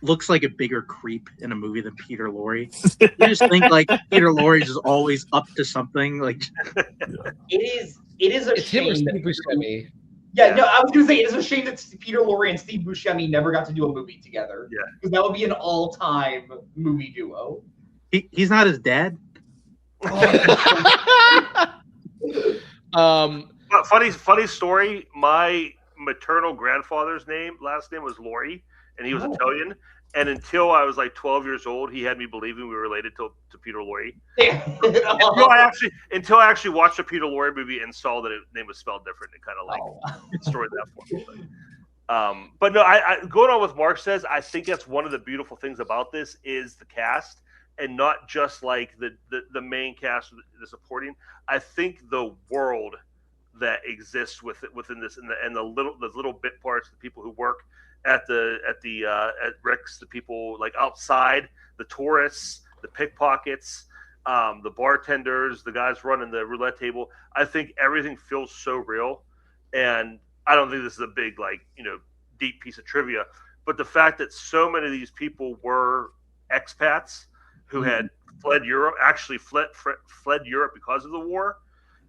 looks like a bigger creep in a movie than Peter Lorre? You just think like Peter Lorre is always up to something. Like, it is a shame. Yeah, no, I was going to say it is a shame that Peter Lorre and Steve Buscemi never got to do a movie together. Yeah, because that would be an all-time movie duo. He's not his dad. Funny story. My maternal grandfather's last name was Lorre, and he was Italian. And until I was like 12 years old, he had me believing we were related to Peter Lorre. Until I actually watched a Peter Lorre movie and saw that his name was spelled different. It kind of like destroyed that for me. But no, I going on with Mark says, I think that's one of the beautiful things about this is the cast, and not just like the main cast, the supporting. I think the world that exists within this and the little bit parts, the people who work at Rick's, the people like outside, the tourists, the pickpockets, the bartenders, the guys running the roulette table. I think everything feels so real, and I don't think this is a big deep piece of trivia, but the fact that so many of these people were expats who had fled Europe, actually fled Europe because of the war.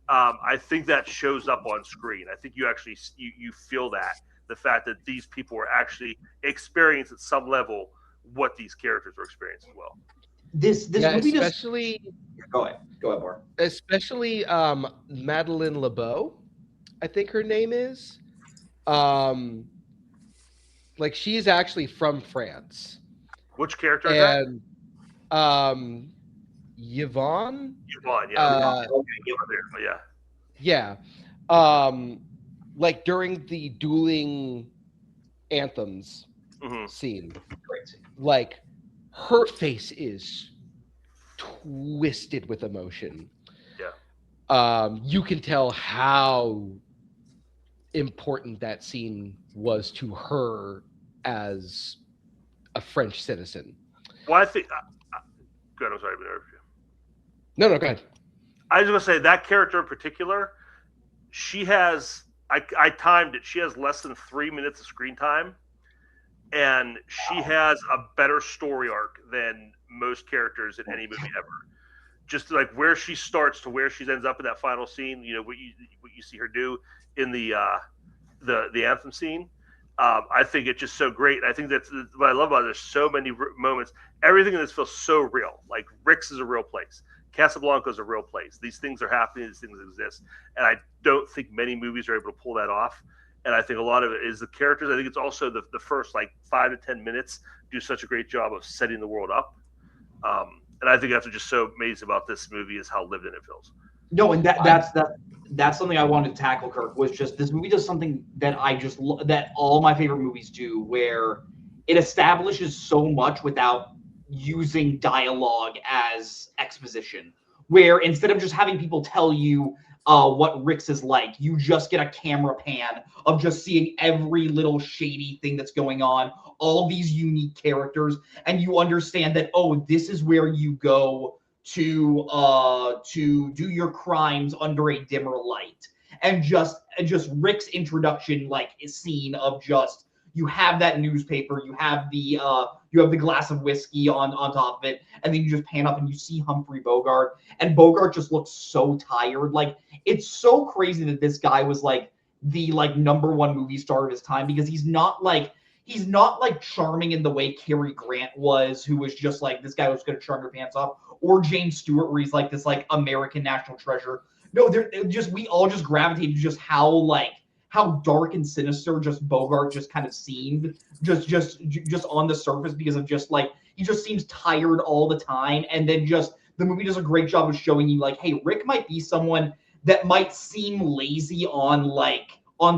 I think that shows up on screen. I think you actually you feel that. The fact that these people were actually experiencing at some level what these characters were experiencing as well. this movie especially go ahead, Mark. especially Madeleine LeBeau, I think her name is. Like she's actually from France. Which character is that? And Yvonne. Yvonne, yeah. Yeah. Yeah. Like during the dueling anthems scene, Great scene. like her face is twisted with emotion. Yeah. You can tell how important that scene was to her as a French citizen. Well, I think. Good. I'm sorry to interrupt you. No, go ahead. I was going to say that character in particular, she has. I timed it. She has less than 3 minutes of screen time, and she has a better story arc than most characters in any movie ever. Just like where she starts to where she ends up in that final scene, you know what you see her do in the anthem scene. I think it's just so great. I think that's what I love about it. There's so many moments. Everything in this feels so real. Like Rick's is a real place. Casablanca is a real place. These things are happening. These things exist. And I don't think many movies are able to pull that off. And I think a lot of it is the characters. I think it's also the first like 5 to 10 minutes do such a great job of setting the world up. And I think that's what's just so amazing about this movie is how lived in it feels. No, and that's something I wanted to tackle, Kirk, was just this movie does something that that all my favorite movies do, where it establishes so much without using dialogue as exposition, where instead of just having people tell you what Rick's is like, you just get a camera pan of just seeing every little shady thing that's going on, all these unique characters, and you understand that, oh, this is where you go to do your crimes under a dimmer light. And just Rick's introduction, like a scene of just, you have that newspaper, you have the glass of whiskey on top of it, and then you just pan up and you see Humphrey Bogart, and Bogart just looks so tired. Like, it's so crazy that this guy was like the number one movie star of his time, because he's not like charming in the way Cary Grant was, who was just like, this guy was going to charm your pants off, or James Stewart, where he's like this like American national treasure. No, we all just gravitated to just how dark and sinister just Bogart just kind of seemed, just on the surface, because of just like, he just seems tired all the time. And then just the movie does a great job of showing you like, hey, Rick might be someone that might seem lazy on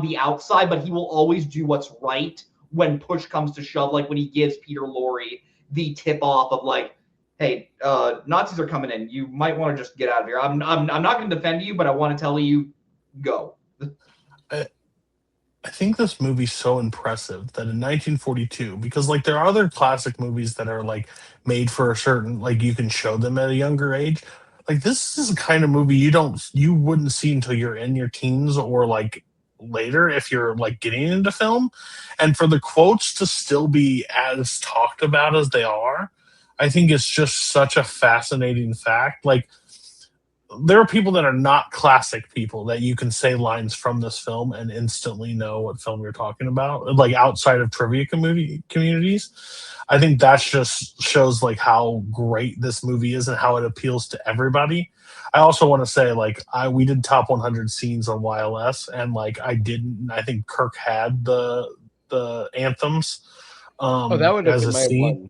the outside, but he will always do what's right when push comes to shove. Like when he gives Peter Lorre the tip off of like, hey, Nazis are coming in. You might want to just get out of here. I'm not going to defend you, but I want to tell you, go. I think this movie's so impressive that in 1942, because like there are other classic movies that are like made for a certain, like you can show them at a younger age. Like this is a kind of movie you wouldn't see until you're in your teens or like later if you're like getting into film. And for the quotes to still be as talked about as they are, I think it's just such a fascinating fact. Like, there are people that are not classic people that you can say lines from this film and instantly know what film you're talking about, like outside of trivia communities. I think that just shows like how great this movie is and how it appeals to everybody. I also want to say like we did top 100 scenes on YLS, and like I think Kirk had the anthems That would have as been a my scene. one.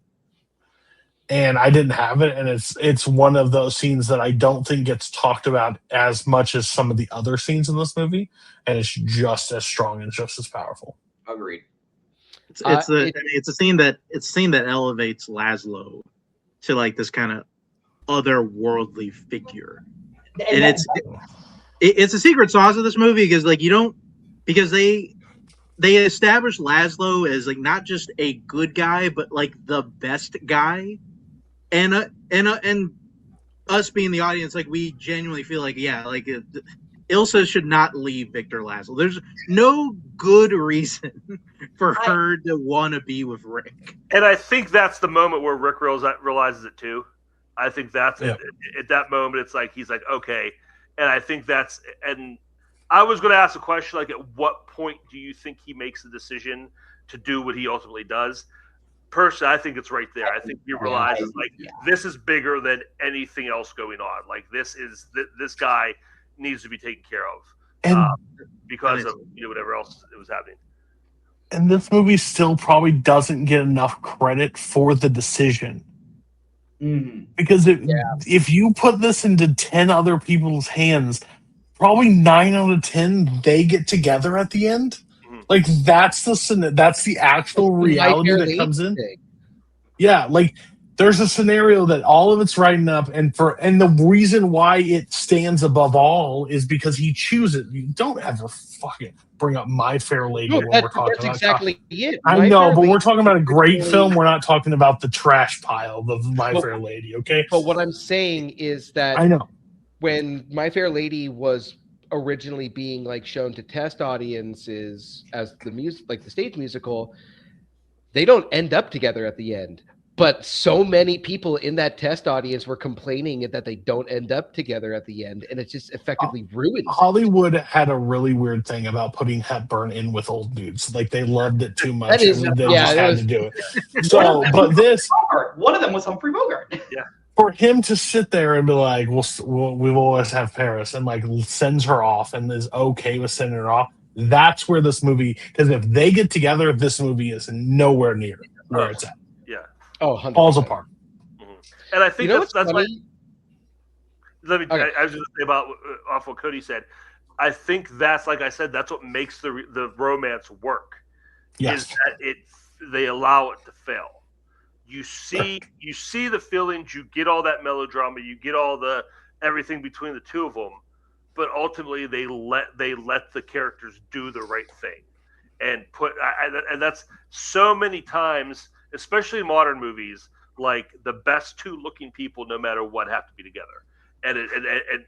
And I didn't have it, and it's one of those scenes that I don't think gets talked about as much as some of the other scenes in this movie, and it's just as strong and just as powerful. Agreed. It's a scene that elevates Laszlo to like this kind of otherworldly figure, and it's a secret sauce of this movie, because they established Laszlo as like not just a good guy, but like the best guy. And us being the audience, like we genuinely feel like, yeah, like Ilsa should not leave Victor Laszlo. There's no good reason for her to want to be with Rick. And I think that's the moment where Rick realizes it too. I think that's at that moment. It's like he's like, okay, and I think that's. And I was going to ask a question like, at what point do you think he makes the decision to do what he ultimately does? personally, I think it's right there. I think he realizes yeah. this is bigger than anything else going on. Like this guy needs to be taken care of, And because of whatever else it was happening. And this movie still probably doesn't get enough credit for the decision. Mm-hmm. Because if you put this into 10 other people's hands, probably 9 out of 10 they get together at the end. Mm-hmm. Like that's the actual reality that comes in. Yeah, like there's a scenario that all of it's writing up, and the reason why it stands above all is because he chooses. You don't ever fucking bring up My Fair Lady when we're talking that's about exactly it. I know, but we're talking about a great film. We're not talking about the trash pile of My Fair Lady, okay? But what I'm saying is that I know when My Fair Lady was originally being like shown to test audiences as the stage musical, they don't end up together at the end. But so many people in that test audience were complaining that they don't end up together at the end, and it just effectively ruins Hollywood had a really weird thing about putting Hepburn in with old dudes. Like they loved it too much, and they just had to do it. So, but one of them was Humphrey Bogart. Yeah. For him to sit there and be like, we'll always have Paris, and like sends her off and is okay with sending her off. That's where this movie, because if they get together, this movie is nowhere near where it's at. Yeah. Oh, 100%. Falls apart. Mm-hmm. And I think that's why. I was going to say about off what Cody said. I think that's, like I said, that's what makes the romance work. Yes. Is that they allow it to fail. You see the feelings, you get all that melodrama, you get all the everything between the two of them, but ultimately they let the characters do the right thing, and and that's so many times, especially in modern movies, like the best two looking people, no matter what, have to be together, and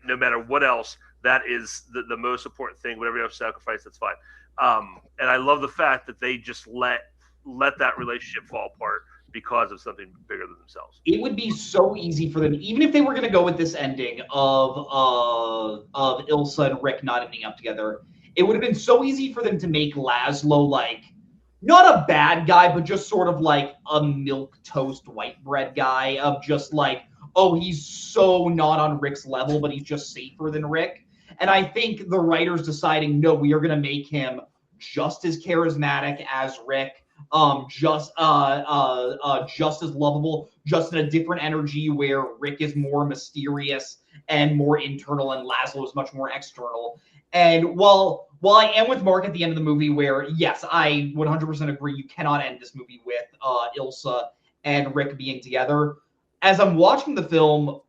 no matter what else, that is the most important thing. Whatever you have to sacrifice, that's fine. And I love the fact that they just let that relationship fall apart because of something bigger than themselves. It would be so easy for them, even if they were going to go with this ending of Ilsa and Rick not ending up together. It would have been so easy for them to make Laszlo like not a bad guy, but just sort of like a milquetoast white bread guy of just like, oh, he's so not on Rick's level, but he's just safer than Rick. And I think the writers deciding, no, we are going to make him just as charismatic as Rick. Just as lovable, just in a different energy where Rick is more mysterious and more internal, and Laszlo is much more external. And while I am with Mark at the end of the movie, where yes, I 100% agree, you cannot end this movie with Ilsa and Rick being together. As I'm watching the film,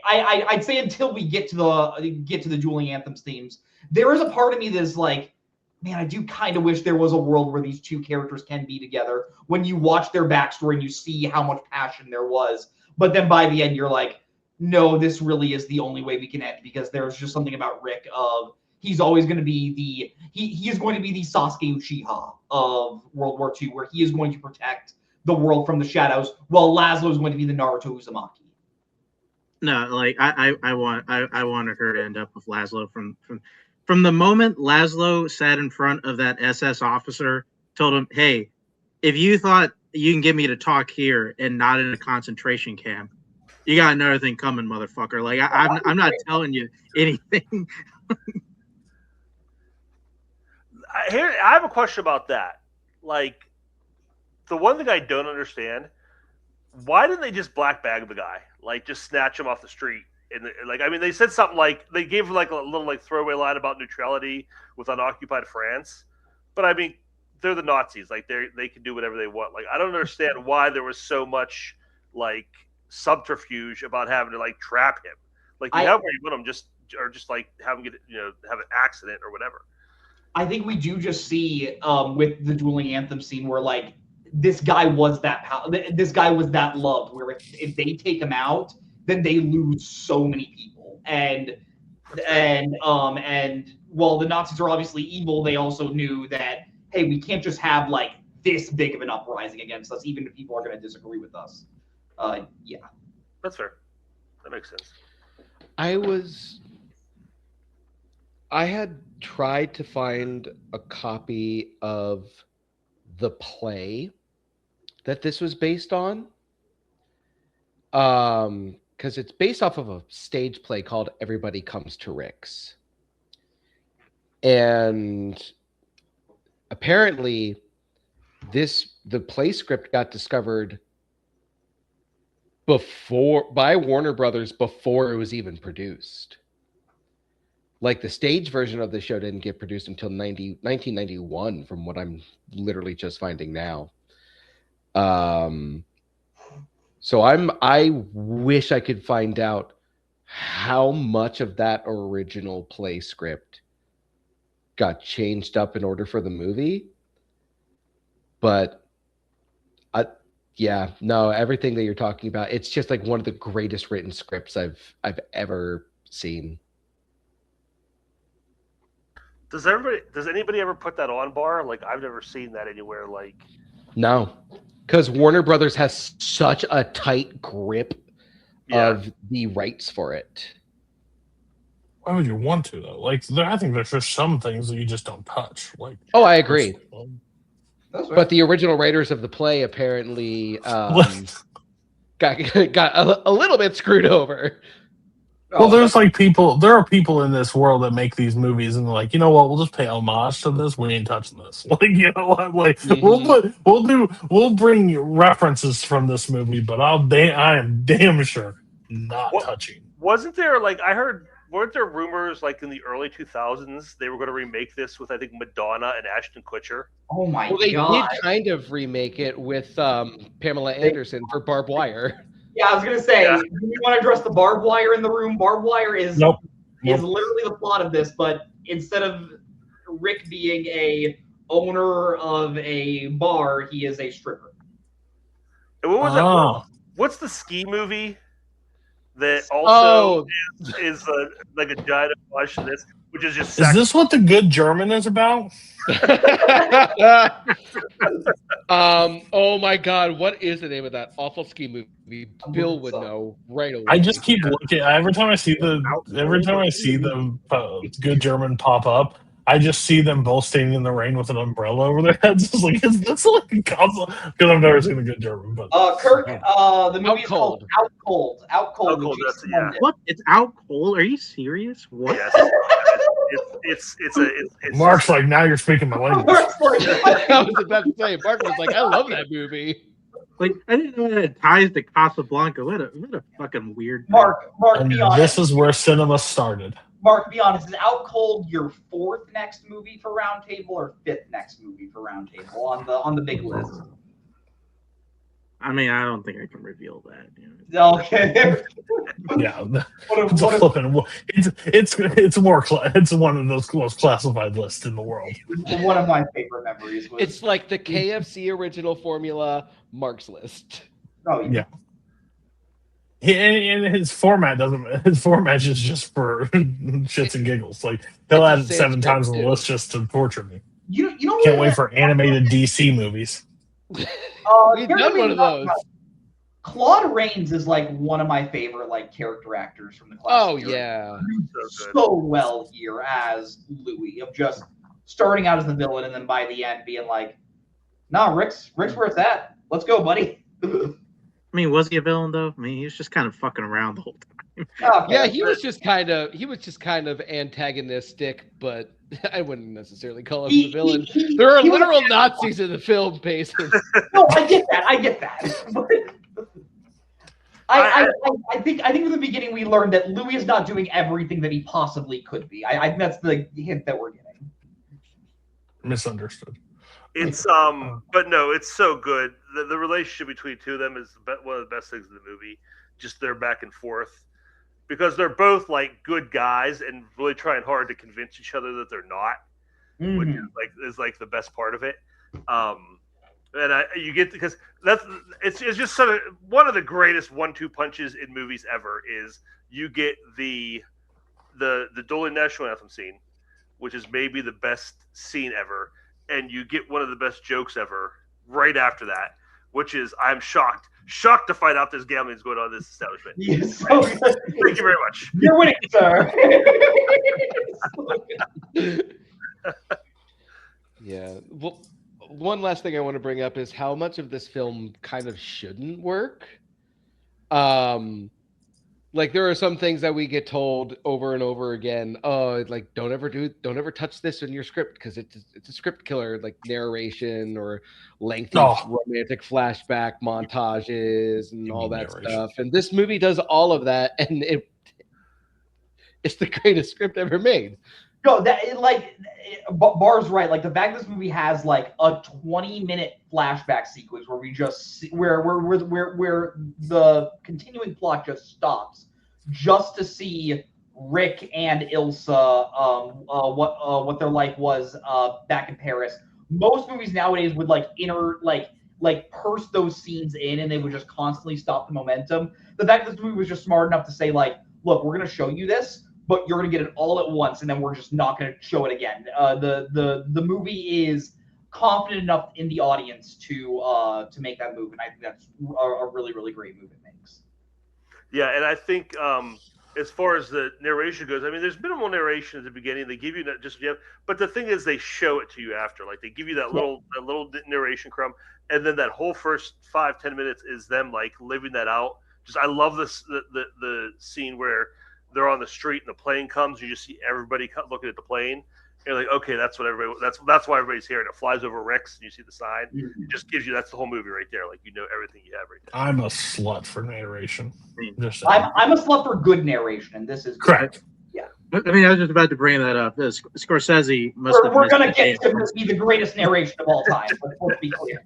I'd say until we get to the dueling anthems themes, there is a part of me that is like, man, I do kind of wish there was a world where these two characters can be together when you watch their backstory and you see how much passion there was. But then by the end, you're like, no, this really is the only way we can end, because there's just something about Rick of he's always going to be he is going to be the Sasuke Uchiha of World War II, where he is going to protect the world from the shadows, while Laszlo is going to be the Naruto Uzumaki. No, like I wanted her to end up with Laszlo from the moment Laszlo sat in front of that SS officer, told him, hey, if you thought you can get me to talk here and not in a concentration camp, you got another thing coming, motherfucker. Like, I'm not telling you anything. I have a question about that. Like, the one thing I don't understand, why didn't they just black bag the guy? Like, just snatch him off the street? And they said something like, they gave like a little like throwaway line about neutrality with unoccupied France, but I mean, they're the Nazis. Like they can do whatever they want. Like I don't understand why there was so much like subterfuge about having to like trap him. Like you have where you want him, just like have him get have an accident or whatever. I think we do just see with the dueling anthem scene where like this guy was that loved, where if they take him out, then they lose so many people. And while the Nazis are obviously evil, they also knew that, hey, we can't just have like this big of an uprising against us, even if people are going to disagree with us. Yeah. That's fair. That makes sense. I had tried to find a copy of the play that this was based on. Because it's based off of a stage play called Everybody Comes to Rick's. And apparently the play script got discovered by Warner Brothers before it was even produced. Like the stage version of the show didn't get produced until 1991, from what I'm literally just finding now. So I wish I could find out how much of that original play script got changed up in order for the movie. But everything that you're talking about, it's just like one of the greatest written scripts I've ever seen. Does anybody ever put that on bar? Like, I've never seen that anywhere. Like, No, because Warner Brothers has such a tight grip of the rights for it. Why would you want to though? Like, I think there's just some things that you just don't touch. Like, Oh, I agree. That's right. But the original writers of the play apparently got a little bit screwed over. Well, there are people in this world that make these movies, and they're like, you know what? We'll just pay homage to this. We ain't touching this. Like, you know what? Like, we'll bring references from this movie, but I am damn sure not touching. Wasn't there, like, weren't there rumors, like, in the early 2000s they were going to remake this with, I think, Madonna and Ashton Kutcher? Oh my Well, they god! did kind of remake it with Pamela Anderson for Barbed Wire. Yeah, I was gonna say, do you want to address the barbed wire in the room? Barbed wire is literally the plot of this, but instead of Rick being a owner of a bar, he is a stripper. And what was that? What's the ski movie that also is like a giant homage to this, which is just Is this what The Good German is about? Oh my god, what is the name of that awful ski movie? Bill would know right away. I just keep looking. Every time I see the Good German pop up, I just see them both standing in the rain with an umbrella over their heads. It's like, is this like a console? Because I've never seen The Good German. But Kirk, the movie is called Out Cold. Out Cold. What? It's Out Cold? Are you serious? What? Yes. It's Mark's like, now you're speaking my language. I was about to say, Mark was like, I love that movie. Like, I didn't know that it ties to Casablanca. What a fucking weird thing. Mark, and be honest. This is where cinema started. Mark, be honest. Is Out Cold your 4th next movie for Roundtable or 5th next movie for Roundtable on the big list? I mean, I don't think I can reveal that. You know? Okay. Yeah, it's one of those most classified lists in the world. One of my favorite memories was It's like the KFC original formula, Mark's list. Oh yeah. And his format is just for shits and giggles. Like, he'll add it 7 times on the list just to torture me. You know Can't wait for animated DC movies. We've done one of those. Claude Rains is like one of my favorite like character actors from the class. Oh yeah, so well here as Louis, of just starting out as the villain and then by the end being like, "Nah, Rick's where it's at. Let's go, buddy." I mean, was he a villain though? I mean, he was just kind of fucking around the whole time. Okay. Yeah, he was just kind of antagonistic, but I wouldn't necessarily call him the villain. There are literal Nazis in the film, Payson. No, I get that. I think from the beginning we learned that Louis is not doing everything that he possibly could be. I think that's the hint that we're getting. Misunderstood. It's but no, it's so good. The relationship between two of them is one of the best things in the movie. Just their back and forth, because they're both like good guys and really trying hard to convince each other that they're not, which is like the best part of it. And you get, because it's just sort of one of the greatest 1-2 punches in movies ever. Is you get the Dolan National Anthem scene, which is maybe the best scene ever, and you get one of the best jokes ever right after that, which is, I'm shocked to find out there's gambling is going on in this establishment. Yes, so good. Thank you very much. You're winning, sir. Yeah. Well, one last thing I want to bring up is how much of this film kind of shouldn't work. Like there are some things that we get told over and over again. Oh, like don't ever touch this in your script because it's a script killer, like narration or lengthy romantic flashback montages and all that stuff. And this movie does all of that, and it's the greatest script ever made. No, Bar's right. Like the fact this movie has like a 20-minute flashback sequence where we just see, where the continuing plot just stops, just to see Rick and Ilsa what their life was back in Paris. Most movies nowadays would purse those scenes in, and they would just constantly stop the momentum. The fact that this movie was just smart enough to say like, look, we're going to show you this, but you're going to get it all at once, and then we're just not going to show it again. The movie is confident enough in the audience to make that move, and I think that's a really, really great move it makes. Yeah, and I think as far as the narration goes, I mean, there's minimal narration at the beginning. They give you that but the thing is, they show it to you after. Like they give you that little narration crumb, and then that whole first 5-10 minutes is them like living that out. I love this the scene where they're on the street and the plane comes. You just see everybody looking at the plane. You're like, okay, that's why everybody's here. And it flies over Rex, and you see the sign. It just gives you that's the whole movie right there. Like you know everything you have right there. I'm a slut for narration. I'm a slut for good narration, and this is correct. Yeah. I mean, I was just about to bring that up. Scorsese must have. We're gonna get to be the greatest narration of all time. Let's be clear.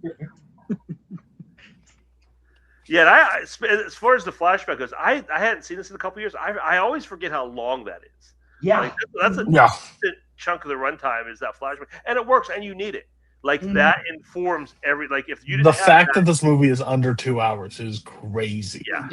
Yeah, and as far as the flashback goes, I hadn't seen this in a couple years. I always forget how long that is. Yeah, like, that's a decent chunk of the runtime is that flashback, and it works, and you need it. Like that informs every if you didn't the fact that this movie is under 2 hours is crazy. Yeah.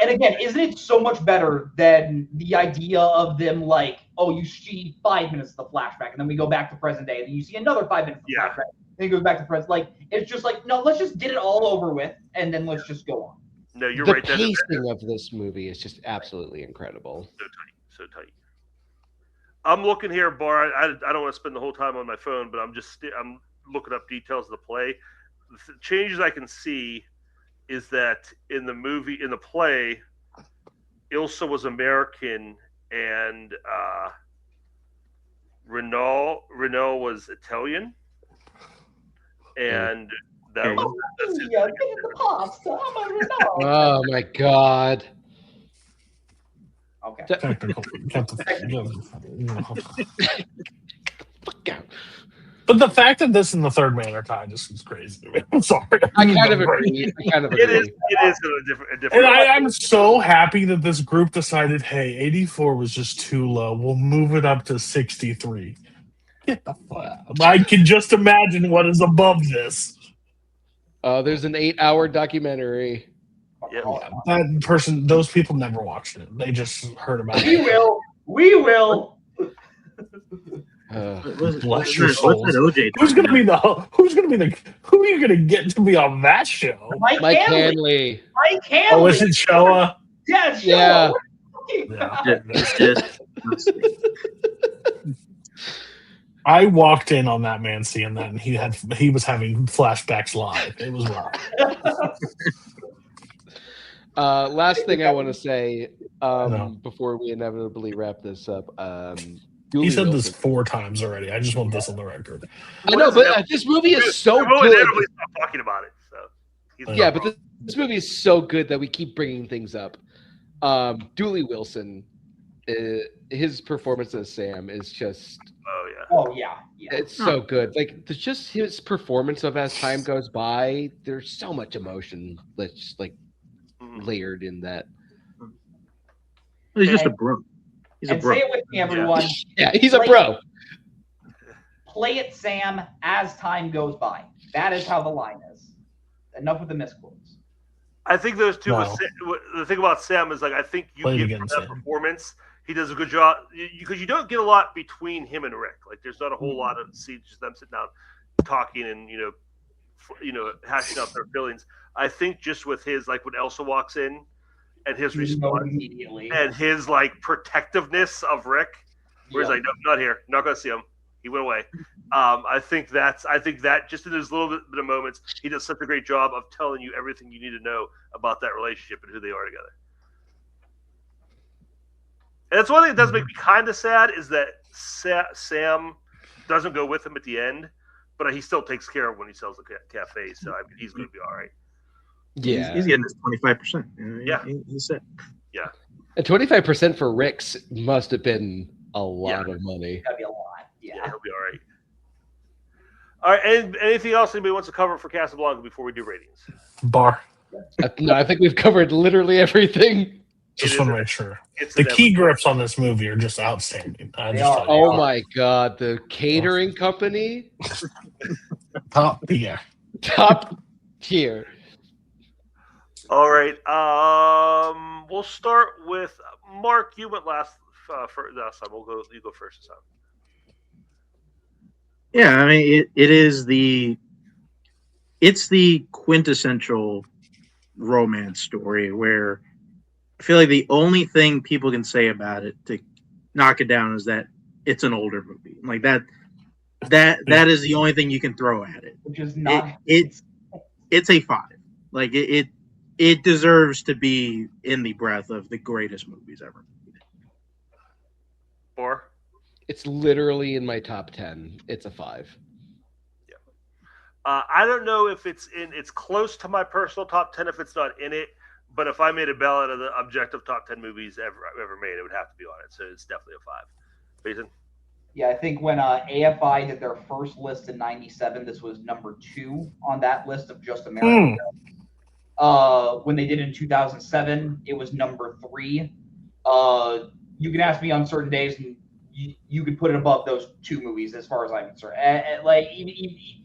And again, isn't it so much better than the idea of them like, oh, you see 5 minutes of the flashback, and then we go back to present day, and then you see another 5 minutes of the flashback. Then it goes back to present. Like it's just like, no, let's just get it all over with, and then let's just go on. No, you're the right. The pacing of this movie is just absolutely incredible. So tight. I'm looking here, Bar. I don't want to spend the whole time on my phone, but I'm looking up details of the play. The changes I can see is that in the play, Ilsa was American and Renault was Italian. And that's oh my god. Okay. Technical. But the fact that this and the Third Man are tied just is crazy to me. I'm sorry. I kind of agree. It is a different. And I'm so happy that this group decided, hey, 84 was just too low. We'll move it up to 63. Get the fuck out. I can just imagine what is above this. There's an 8-hour documentary. Yeah. Those people never watched it. They just heard about it. We will. Bless your souls. Who are you gonna get to be on that show? Mike Hanley. Oh, is it Showa? Yes. Yeah. I walked in on that man seeing that, and he was having flashbacks live. It was rough. Last thing I want to say before we inevitably wrap this up. He said this 4 times already. I just want this on the record. I know, but this movie is so good. Everybody stop talking about it. So yeah, but this movie is so good that we keep bringing things up. Dooley Wilson, his performance as Sam is just. Oh yeah. It's so good. Like just his performance of as time goes by, there's so much emotion that's just layered in that. He's just a bro. He's a bro. Say it with me, everyone. Yeah, he's a bro. Play it, Sam, as time goes by. That is how the line is. Enough with the misquotes. I think those two. The thing about Sam is I think you get from that performance. He does a good job because you don't get a lot between him and Rick. Like there's not a whole lot of scenes just them sitting down, talking and hashing out their feelings. I think just with his when Elsa walks in and his response immediately and his protectiveness of Rick, where he's like, no, not here, not gonna see him. He went away. I think that just in those little bit of moments, he does such a great job of telling you everything you need to know about that relationship and who they are together. And that's one thing that does make me kind of sad is that Sam doesn't go with him at the end, but he still takes care of when he sells the cafe. So I mean, he's going to be all right. Yeah, he's getting his 25%. Yeah, he's set. Yeah, and 25% for Rick's must have been a lot of money. That'd be a lot. Yeah, he'll be all right. All right, and anything else anybody wants to cover for Casablanca before we do ratings? Bar. No, I think we've covered literally everything. Just want to make sure. It's The key grips on this movie are just outstanding. Oh my god, the catering company, top tier. Top tier. All right, we'll start with Mark. You went last time. You go first this time. Yeah, I mean, it's the quintessential romance story where I feel like the only thing people can say about it to knock it down is that it's an older movie. Like that is the only thing you can throw at it. Which is not. It's a 5. Like it deserves to be in the breath of the greatest movies ever. 4. It's literally in my top 10. It's a 5. Yeah. I don't know if it's close to my personal top 10 if it's not in it. But if I made a ballot of the objective top 10 movies ever made, it would have to be on it. So it's definitely a 5. Jason? Yeah, I think when AFI did their first list in '97, this was number 2 on that list of just America. When they did it in 2007, it was number 3. You can ask me on certain days, and you could put it above those 2 movies as far as I'm concerned. Like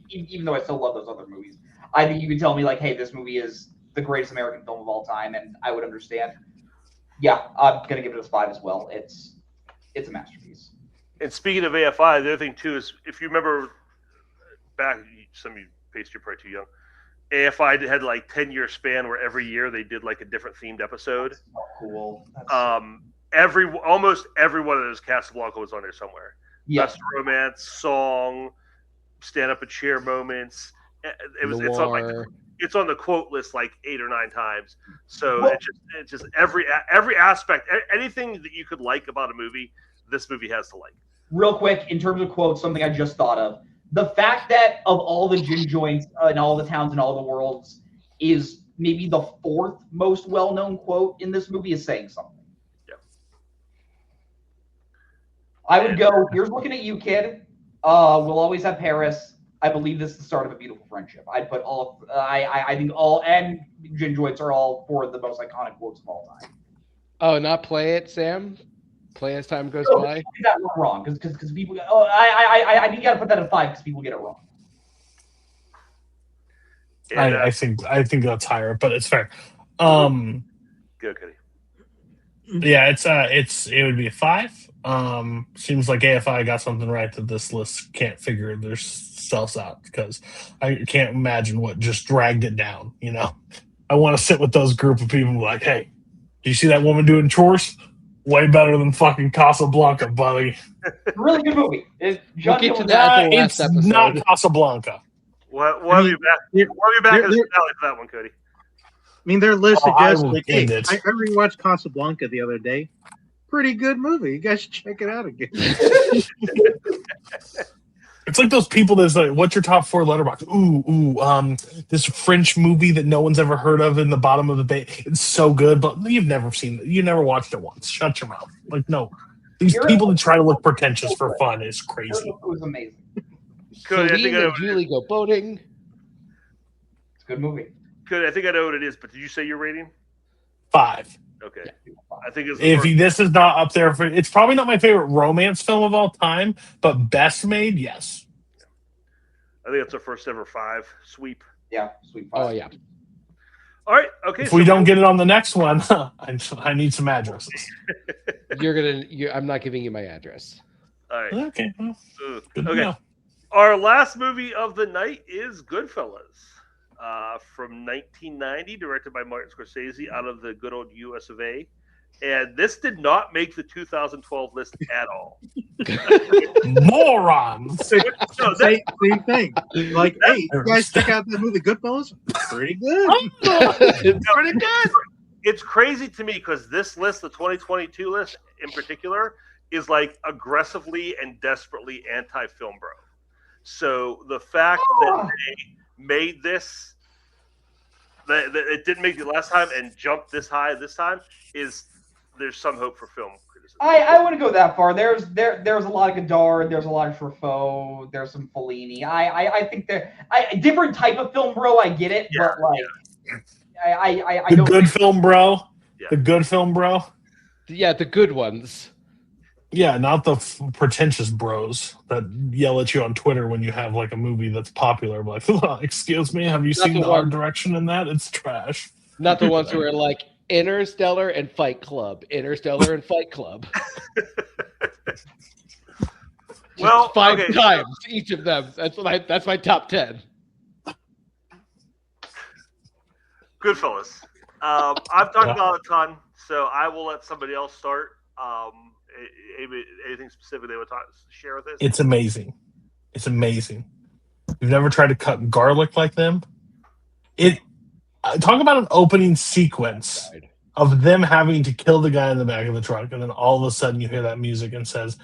even though I still love those other movies, I think you could tell me like, hey, this movie is the greatest American film of all time, and I would understand. Yeah, I'm gonna give it a 5 as well. It's a masterpiece. And speaking of AFI, the other thing too is if you remember back, some of you you're probably too young. AFI had like 10-year span where every year they did like a different themed episode. That's so cool. Almost every one of those Casablanca was on there somewhere. Yeah. Best romance, song, stand up and cheer moments. It's on the quote list like 8 or 9 times. So it's just every aspect, anything that you could like about a movie, this movie has to like. Real quick, in terms of quotes, something I just thought of. The fact that of all the gin joints in all the towns and all the worlds is maybe the 4th most well-known quote in this movie is saying something. Yeah. I would go, here's looking at you, kid. We'll always have Paris. I believe this is the start of a beautiful friendship. I'd put all, I think all, and gin joints are all 4 of the most iconic quotes of all time. Oh, not play it, Sam? Play as time goes by? Get that wrong, because people, I think you got to put that at 5 because people get it wrong. I think that's higher, but it's fair. Go, Cody. Yeah, it would be a 5. Seems like AFI got something right that this list can't figure themselves out because I can't imagine what just dragged it down. You know, I want to sit with those group of people like, hey, do you see that woman doing chores? Way better than fucking Casablanca, buddy. Really good movie. We'll get to that in the last episode. It's not Casablanca. We'll have you back. We'll have you back in the finale for that one, Cody. I mean, their list suggests like, hey, end it. I rewatched Casablanca the other day. Pretty good movie. You guys should check it out again. It's like those people that's like, what's your top 4 letterbox? This French movie that no one's ever heard of in the bottom of the bay. It's so good, but you've never seen it. You never watched it once. Shut your mouth. Like, no. These people that try to look pretentious for fun is crazy. It was amazing. Cody, Celine and Julie go boating. It's a good movie. Cody, I think I know what it is, but did you say your rating? 5. Okay. I think it's This is not up there for, it's probably not my favorite romance film of all time, but best made, yes. I think it's our first ever 5 sweep. Yeah, sweet 5. Oh, yeah. All right. Okay. If we don't get it on the next one, I need some addresses. I'm not giving you my address. All right. Okay. Good to Okay. know. Our last movie of the night is Goodfellas, from 1990, directed by Martin Scorsese, out of the good old U.S. of A. and this did not make the 2012 list at all. Morons. No, Same thing. Like, hey, you guys check out the movie Goodfellas. Pretty good. It's pretty good. It's crazy to me because this list, the 2022 list in particular, is like aggressively and desperately anti-film bro. So the fact that they made this, that it didn't make it last time and jumped this high this time, is there's some hope for film criticism. I wouldn't go that far. There's a lot of Godard, there's a lot of Truffaut, there's some Fellini. I think different type of film bro. I get it, but like I don't. Good film bro. Yeah. The good film bro. Yeah, the good ones. Yeah, not the pretentious bros that yell at you on Twitter when you have like a movie that's popular. Like, excuse me, have you seen the art direction in that? It's trash. Not the ones who are like Interstellar and Fight Club. Interstellar and Fight Club. Well, five okay. times each of them. That's my top 10. Goodfellas. I've talked about it a ton, so I will let somebody else start. Anything specific they would share with us? It's amazing. It's amazing. You've never tried to cut garlic like them? Talk about an opening sequence of them having to kill the guy in the back of the truck, and then all of a sudden you hear that music and says,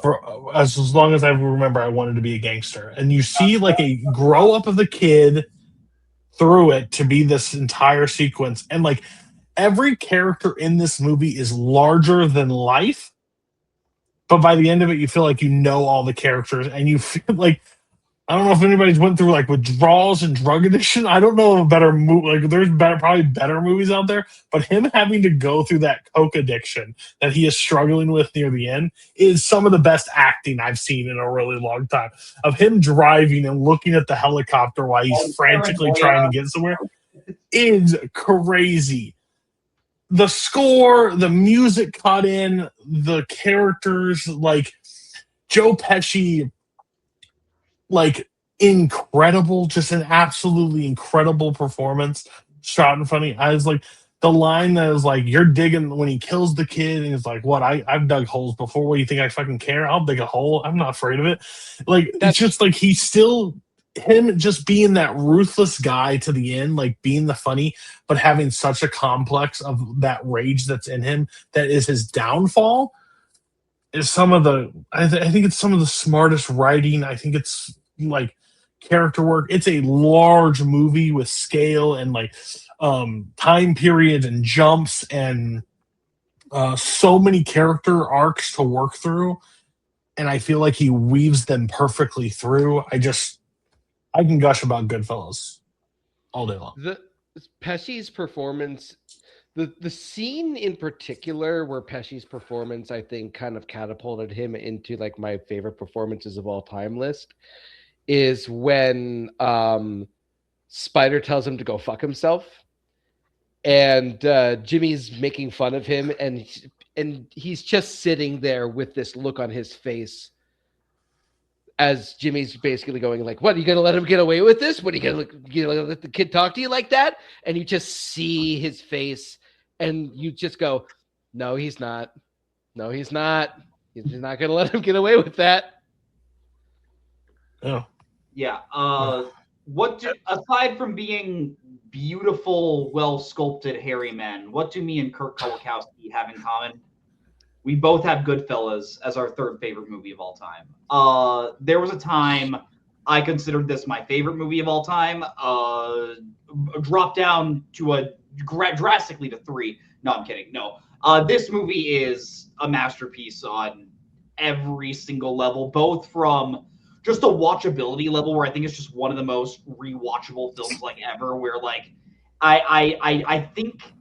"For as long as I remember, I wanted to be a gangster." And you see like a grow up of the kid through it to be this entire sequence, and like every character in this movie is larger than life. But by the end of it, you feel like you know all the characters, and you feel like, I don't know if anybody's went through like withdrawals and drug addiction. I don't know of a better movie. Like, there's probably better movies out there, but him having to go through that coke addiction that he is struggling with near the end is some of the best acting I've seen in a really long time. Of him driving and looking at the helicopter while he's frantically trying to get somewhere is crazy. The score, the music cut in, the characters, like Joe Pesci, like incredible, just an absolutely incredible performance, shot in front of me. I was like, the line that was like, "You're digging," when he kills the kid, and he's like, "What? I've dug holes before. What do you think I fucking care? I'll dig a hole. I'm not afraid of it." Like, it's just like he's still him just being that ruthless guy to the end, like being the funny, but having such a complex of that rage that's in him that is his downfall. Is some of the I think it's some of the smartest writing. I think it's like character work. It's a large movie with scale and like time periods and jumps and so many character arcs to work through, and I feel like he weaves them perfectly through. I can gush about Goodfellas all day long. Pesci's performance, the scene in particular where Pesci's performance, I think, kind of catapulted him into like my favorite performances of all time list, is when Spider tells him to go fuck himself, and Jimmy's making fun of him, and he's just sitting there with this look on his face as Jimmy's basically going like, "What, are you going to let him get away with this? What, are you going to let the kid talk to you like that?" And you just see his face, and you just go, "No, he's not. No, he's not. He's not going to let him get away with that." Oh. Yeah. Aside from being beautiful, well-sculpted, hairy men, what do me and Kirk Kolakowski have in common? We both have Goodfellas as our third favorite movie of all time. There was a time I considered this my favorite movie of all time. Dropped down to drastically to 3. No, I'm kidding. No. This movie is a masterpiece on every single level, both from just a watchability level, where I think it's just one of the most rewatchable films like ever, where like I think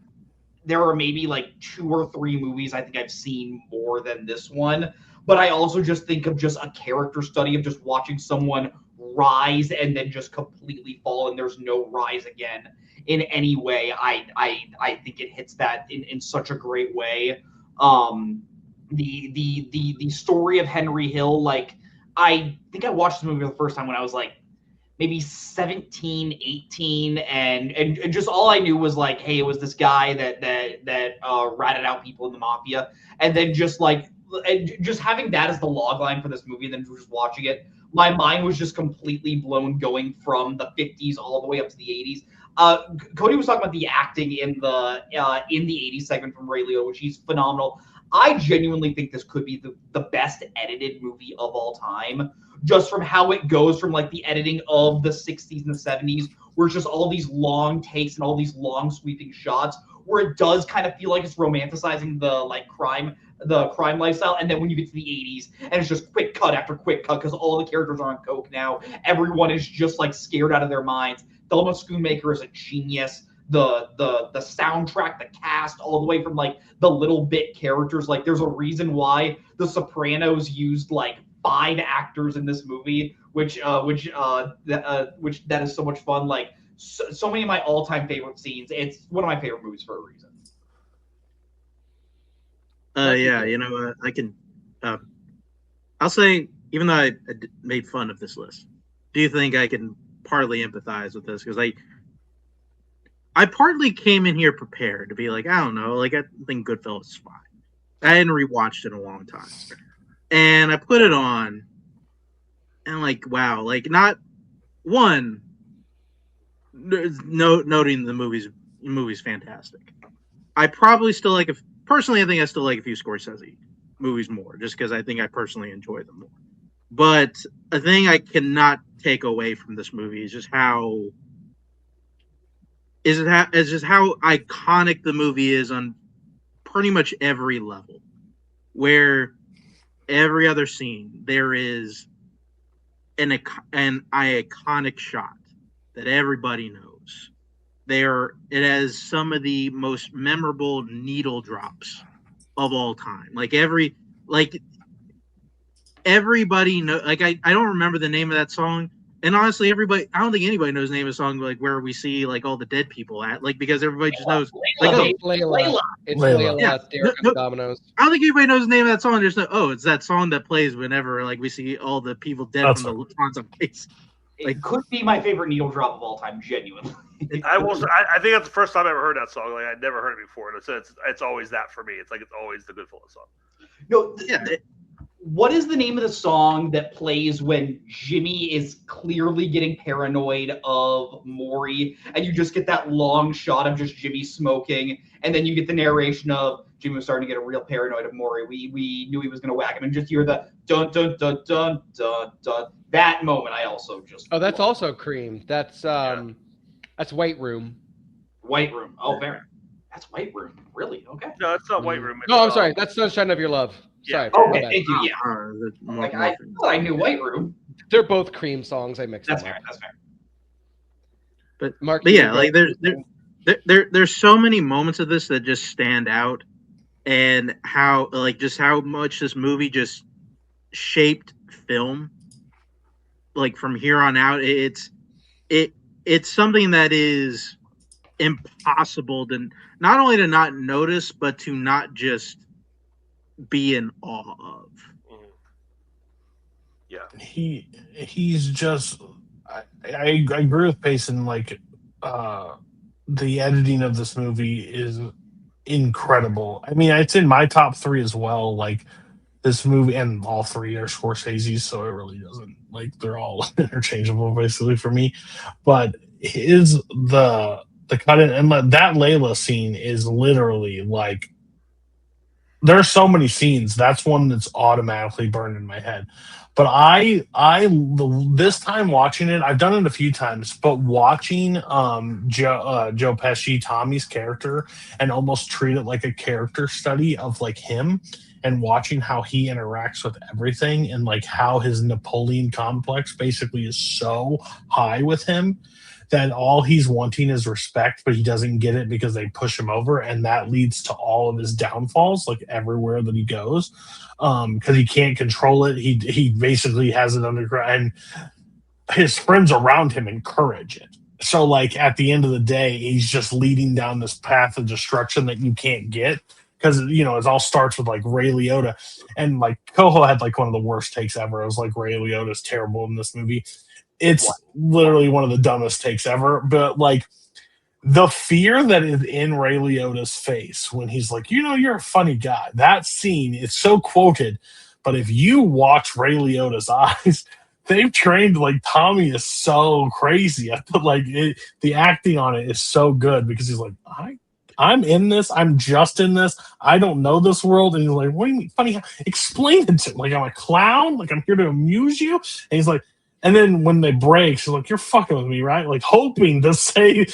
there are maybe like 2 or 3 movies I think I've seen more than this one, but I also just think of just a character study of just watching someone rise and then just completely fall and there's no rise again in any way. I think it hits that in such a great way. The story of Henry Hill, like, I think I watched this movie for the first time when I was like maybe 17, 18, and just all I knew was like, hey, it was this guy that ratted out people in the mafia, and then just like and just having that as the log line for this movie, and then just watching it, my mind was just completely blown, going from the 50s all the way up to the 80s. Cody was talking about the acting in the 80s segment from Ray Liotta, which he's phenomenal. I genuinely think this could be the best edited movie of all time, just from how it goes from like the editing of the 60s and the 70s, where it's just all these long takes and all these long sweeping shots, where it does kind of feel like it's romanticizing the crime lifestyle. And then when you get to the 80s and it's just quick cut after quick cut because all the characters are on coke now, everyone is just like scared out of their minds. Thelma Schoonmaker is a genius. The soundtrack, the cast, all the way from like the little bit characters. Like there's a reason why The Sopranos used like 5 actors in this movie, which that is so much fun. Like so many of my all-time favorite scenes. It's one of my favorite movies for a reason. Yeah, I can. I'll say, even though I made fun of this list, do you think I can partly empathize with this? Because I partly came in here prepared to be like, I don't know, like I think Goodfellas is fine. I hadn't rewatched it in a long time, and I put it on, and like, wow, like not one. Noting the movie's fantastic. I probably still like personally. I think I still like a few Scorsese movies more, just because I think I personally enjoy them more. But a thing I cannot take away from this movie is just how iconic the movie is on pretty much every level. Where every other scene there is an iconic shot that everybody knows. It has some of the most memorable needle drops of all time. Everybody know. Like I don't remember the name of that song, and honestly, I don't think anybody knows the name of the song. Like where we see like all the dead people at, like because everybody just knows. Like Layla. It's Layla. Yeah. Derek and Dominoes. I don't think anybody knows the name of that song. Just know, it's that song that plays whenever like we see all the people dead from the Lufthansa base. It could be my favorite needle drop of all time, genuinely. I think that's the first time I ever heard that song. Like I'd never heard it before, and it's always that for me. It's like it's always the Goodfellas song. No, what is the name of the song that plays when Jimmy is clearly getting paranoid of Maury, and you just get that long shot of just Jimmy smoking, and then you get the narration of Jimmy was starting to get a real paranoid of Maury. We knew he was going to whack him, and just hear the dun dun dun dun dun dun. That moment, I also just. Oh, that's also Cream. That's White Room. White Room. Oh, very. That's White Room. Really? Okay. No, it's not White Room. No, I'm sorry. That's Sunshine of Your Love. Yeah. Sorry. Okay, thank you. Yeah. I thought I knew White Room. They're both Cream songs. I mixed That's them fair. up. That's fair. But Mark, but yeah, like there's so many moments of this that just stand out, and how much this movie just shaped film. Like from here on out, it's something that is impossible to not only to not notice, but to not just be in awe of. Yeah, he's just. I agree with Payson. Like, the editing of this movie is incredible. I mean, it's in my top 3 as well. Like. This movie, and all 3 are Scorsese's, so it really doesn't, like, they're all interchangeable basically for me. But the cut in, and that Layla scene is literally like, there are so many scenes. That's one that's automatically burned in my head. But this time watching it, I've done it a few times, but watching Joe Pesci, Tommy's character, and almost treat it like a character study of like him, and watching how he interacts with everything, and like how his Napoleon complex basically is so high with him that all he's wanting is respect, but he doesn't get it because they push him over, and that leads to all of his downfalls, like everywhere that he goes, because he can't control it. He basically has it under control, and his friends around him encourage it. So, like, at the end of the day, he's just leading down this path of destruction that you can't get. Because, you know, it all starts with, like, Ray Liotta. And, like, Coho had, like, one of the worst takes ever. It was like, Ray Liotta's terrible in this movie. it's literally one of the dumbest takes ever. But like the fear that is in Ray Liotta's face when he's like, you're a funny guy. That scene is so quoted, but if you watch Ray Liotta's eyes, they've trained like Tommy is so crazy. The acting on it is so good because he's like, I'm in this. I'm just in this. I don't know this world. And he's like, what do you mean funny? Explain it to me. Like I'm a clown. Like I'm here to amuse you. And he's like, and then when they break, she's like, you're fucking with me, right? Like hoping to say,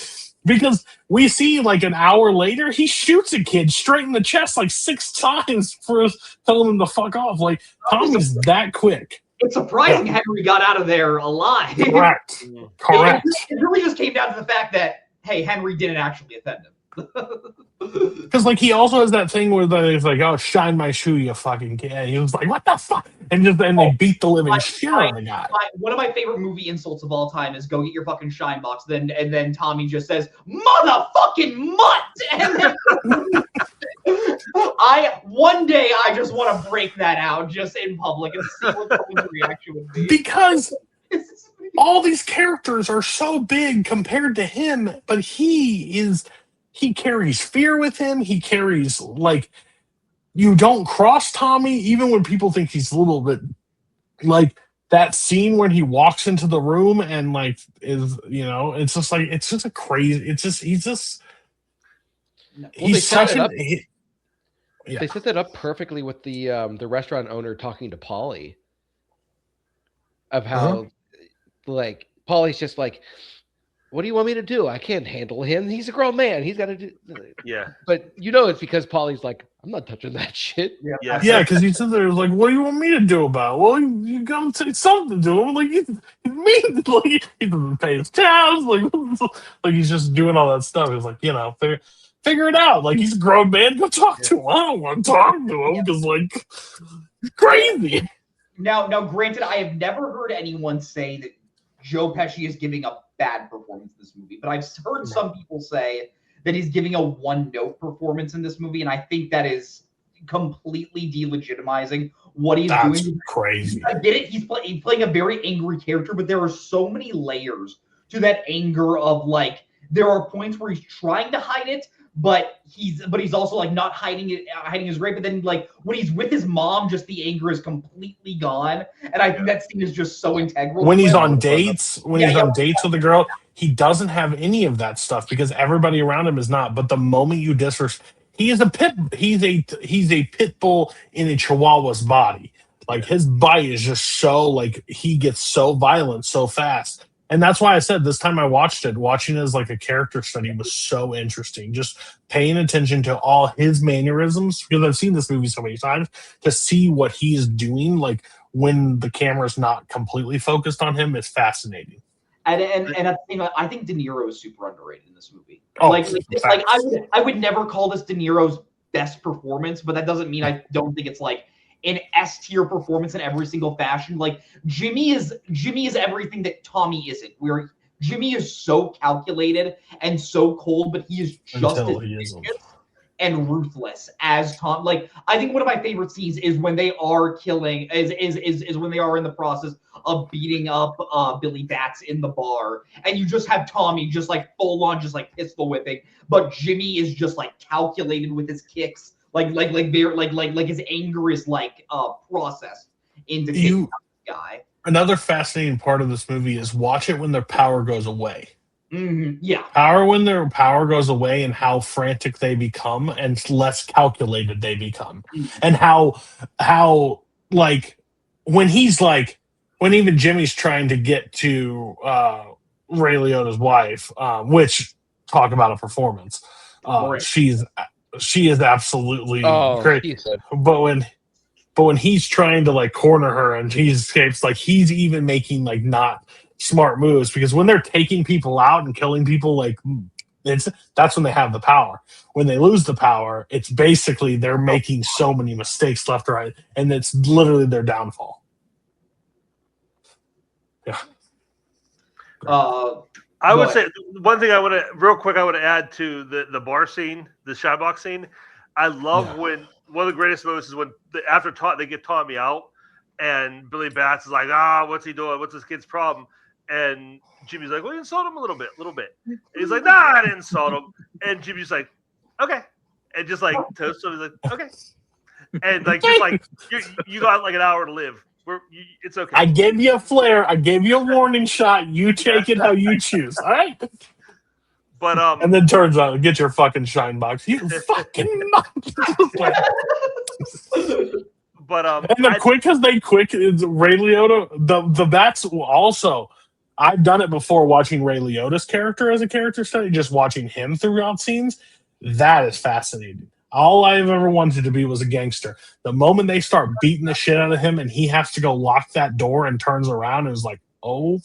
because we see like an hour later, he shoots a kid straight in the chest like 6 times for telling him to fuck off. Like Tommy's that quick. It's surprising Henry got out of there alive. Correct. It really just came down to the fact that, hey, Henry didn't actually offend him. Because like he also has that thing where he's like, "Oh, shine my shoe, you fucking kid." And he was like, "What the fuck?" And they beat the living shit out of the guy. One of my favorite movie insults of all time is "Go get your fucking shine box." And then Tommy just says, "Motherfucking mutt!" And then one day I just want to break that out just in public and see what Tommy's reaction would be. Because all these characters are so big compared to him, but he carries fear with him. He carries, like, you don't cross Tommy, even when people think he's a little bit, like, that scene when he walks into the room and, like, it's just a crazy, he's such an... They set that up perfectly with the restaurant owner talking to Paulie of how, like, Paulie's just like, what do you want me to do? I can't handle him. He's a grown man. He's got to do. Yeah. But it's because Paulie's like, I'm not touching that shit. Yeah, because he sits there like, what do you want me to do about it? Well, you gotta say something to him. Like he's mean. Like he doesn't pay his tabs. Like he's just doing all that stuff. He's like, figure it out. Like he's a grown man. Go talk to him. I don't want to talk to him because like he's crazy. Now, granted, I have never heard anyone say that Joe Pesci is giving a bad performance in this movie, but I've heard some people say that he's giving a one-note performance in this movie, and I think that is completely delegitimizing what he's doing. That's crazy. I get it. He's playing a very angry character, but there are so many layers to that anger of, like, there are points where he's trying to hide it, but he's also like not hiding his rage. But then like when he's with his mom, just the anger is completely gone. And I think that scene is just so integral. When he's on dates, on dates with a girl, he doesn't have any of that stuff because everybody around him is not. But the moment you disrespect, he's a pit bull in a Chihuahua's body. Like his bite is just so like he gets so violent so fast. And that's why I said this time I watching it as like a character study was so interesting. Just paying attention to all his mannerisms, because I've seen this movie so many times, to see what he's doing, like when the camera's not completely focused on him, is fascinating. And I think De Niro is super underrated in this movie. Oh, I would never call this De Niro's best performance, but that doesn't mean I don't think it's like an S-tier performance in every single fashion. Like Jimmy is everything that Tommy isn't. Where Jimmy is so calculated and so cold, but he is just as vicious and ruthless as Tom. Like I think one of my favorite scenes is when they are killing is when they are in the process of beating up Billy Bats in the bar, and you just have Tommy just like full on just like pistol whipping, but Jimmy is just like calculated with his kicks. Like his anger is like processed into the guy. Another fascinating part of this movie is watch it when their power goes away. Mm-hmm. Yeah, when their power goes away, and how frantic they become, and less calculated they become, and how like when even Jimmy's trying to get to Ray Liotta's wife, which talk about a performance. She is absolutely great. But when he's trying to like corner her and he escapes, like he's even making like not smart moves, because when they're taking people out and killing people, like that's when they have the power. When they lose the power, it's basically they're making so many mistakes left or right, and it's literally their downfall. Yeah. I would say one thing I want to add to the bar scene, the shybox scene. I love when one of the greatest moments is when they get Tommy out, and Billy Bats is like, what's he doing? What's this kid's problem? And Jimmy's like, well, you insult him a little bit. And he's like, nah, I didn't insult him. And Jimmy's like, okay. And just like toast him. He's like, okay. And like, just like, you got like an hour to live. It's okay. I gave you a flare. I gave you a warning shot. You take it how you choose. All right. But and then turns on, get your fucking shine box. You fucking. But and the quick as they quick is Ray Liotta. That's also. I've done it before watching Ray Liotta's character as a character study, just watching him throughout scenes. That is fascinating. All I've ever wanted to be was a gangster. The moment they start beating the shit out of him and he has to go lock that door and turns around and is like, oh,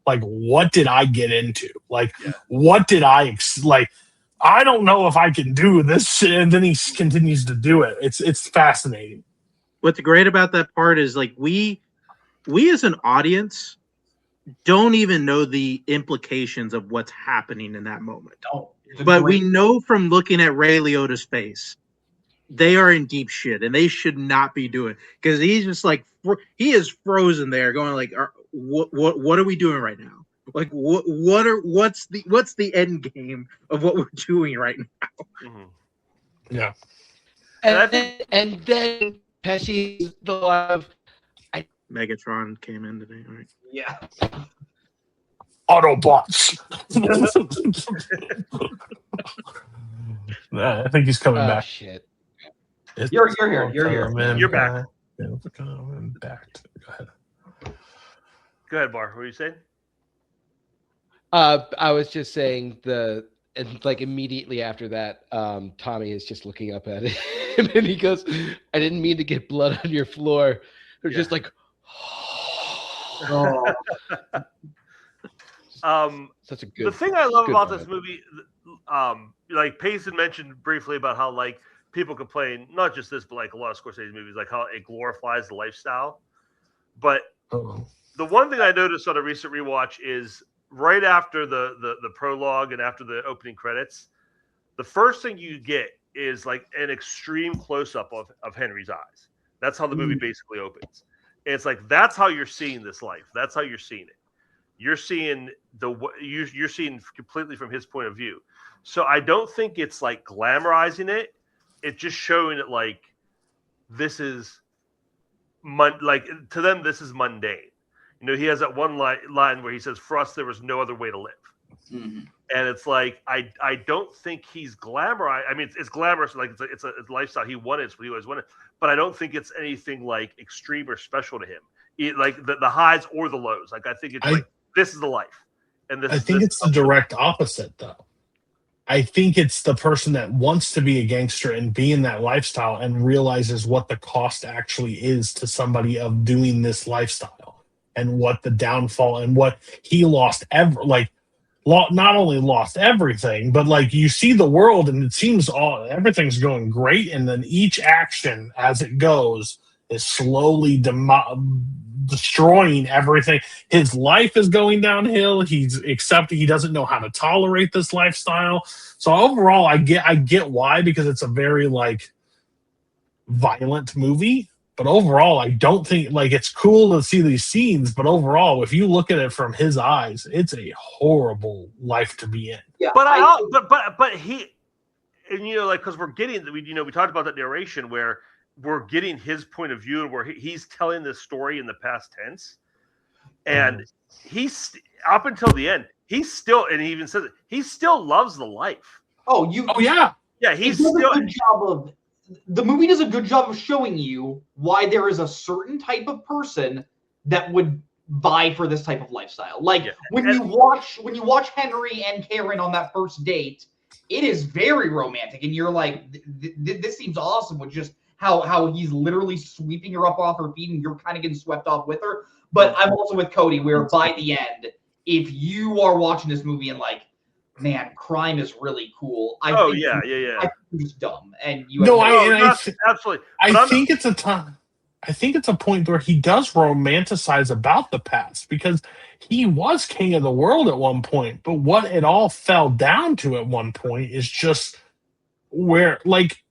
like, what did I get into? Like, what did I, like, I don't know if I can do this shit. And then he continues to do it. It's fascinating. What's great about that part is, like, we as an audience don't even know the implications of what's happening in that moment. But we know from looking at Ray Liotta's face, they are in deep shit, and they should not be doing, because he's just like, he is frozen there, going like, what are we doing right now? Like, what's the end game of what we're doing right now? Mm-hmm. Yeah, and then Pesci's the love. Megatron came in today, right? Yeah. Autobots. I think he's coming back. Shit. You're here. You're here. You're back. Coming back. Go ahead. Go ahead, Bar. What were you saying? I was just saying and like immediately after that, Tommy is just looking up at him and he goes, "I didn't mean to get blood on your floor." They're just like, oh. Such a good. The thing I love about this movie, like Payson mentioned briefly about how like people complain, not just this, but like a lot of Scorsese movies, like how it glorifies the lifestyle. But the one thing I noticed on a recent rewatch is right after the prologue and after the opening credits, the first thing you get is like an extreme close up of Henry's eyes. That's how the movie basically opens. And it's like that's how you're seeing this life. That's how you're seeing it. You're seeing you're seeing completely from his point of view. So I don't think it's like glamorizing it. It's just showing it like this is like to them this is mundane. You know, he has that one line where he says, "For us, there was no other way to live." Mm-hmm. And it's like I don't think he's glamorized. I mean, it's glamorous, like it's a lifestyle he wanted. It's what he always wanted. But I don't think it's anything like extreme or special to him. Like the highs or the lows. Like I think it's like this is the life. And I think it's the direct opposite, though. I think it's the person that wants to be a gangster and be in that lifestyle and realizes what the cost actually is to somebody of doing this lifestyle and what the downfall and what he lost not only lost everything, but like you see the world and it seems everything's going great, and then each action as it goes is slowly destroying everything. His life is going downhill. He doesn't know how to tolerate this lifestyle. So overall, I get why, because it's a very like violent movie. But overall, I don't think like it's cool to see these scenes. But overall, if you look at it from his eyes, it's a horrible life to be in. Yeah, but he, and you know, like because we talked about that narration where we're getting his point of view and where he's telling this story in the past tense, and he's up until the end. He's still, and he even says it, he still loves the life. Oh yeah. He's still. A good job of. The movie does a good job of showing you why there is a certain type of person that would vie for this type of lifestyle. Like when you watch Henry and Karen on that first date, it is very romantic, and you're like, this seems awesome with just how he's literally sweeping her up off her feet, and you're kind of getting swept off with her. But I'm also with Cody, where by the end, if you are watching this movie and like, man, crime is really cool. I think you're just dumb, and you. Absolutely. I think it's a time. I think it's a point where he does romanticize about the past, because he was king of the world at one point, but what it all fell down to at one point is just where, like,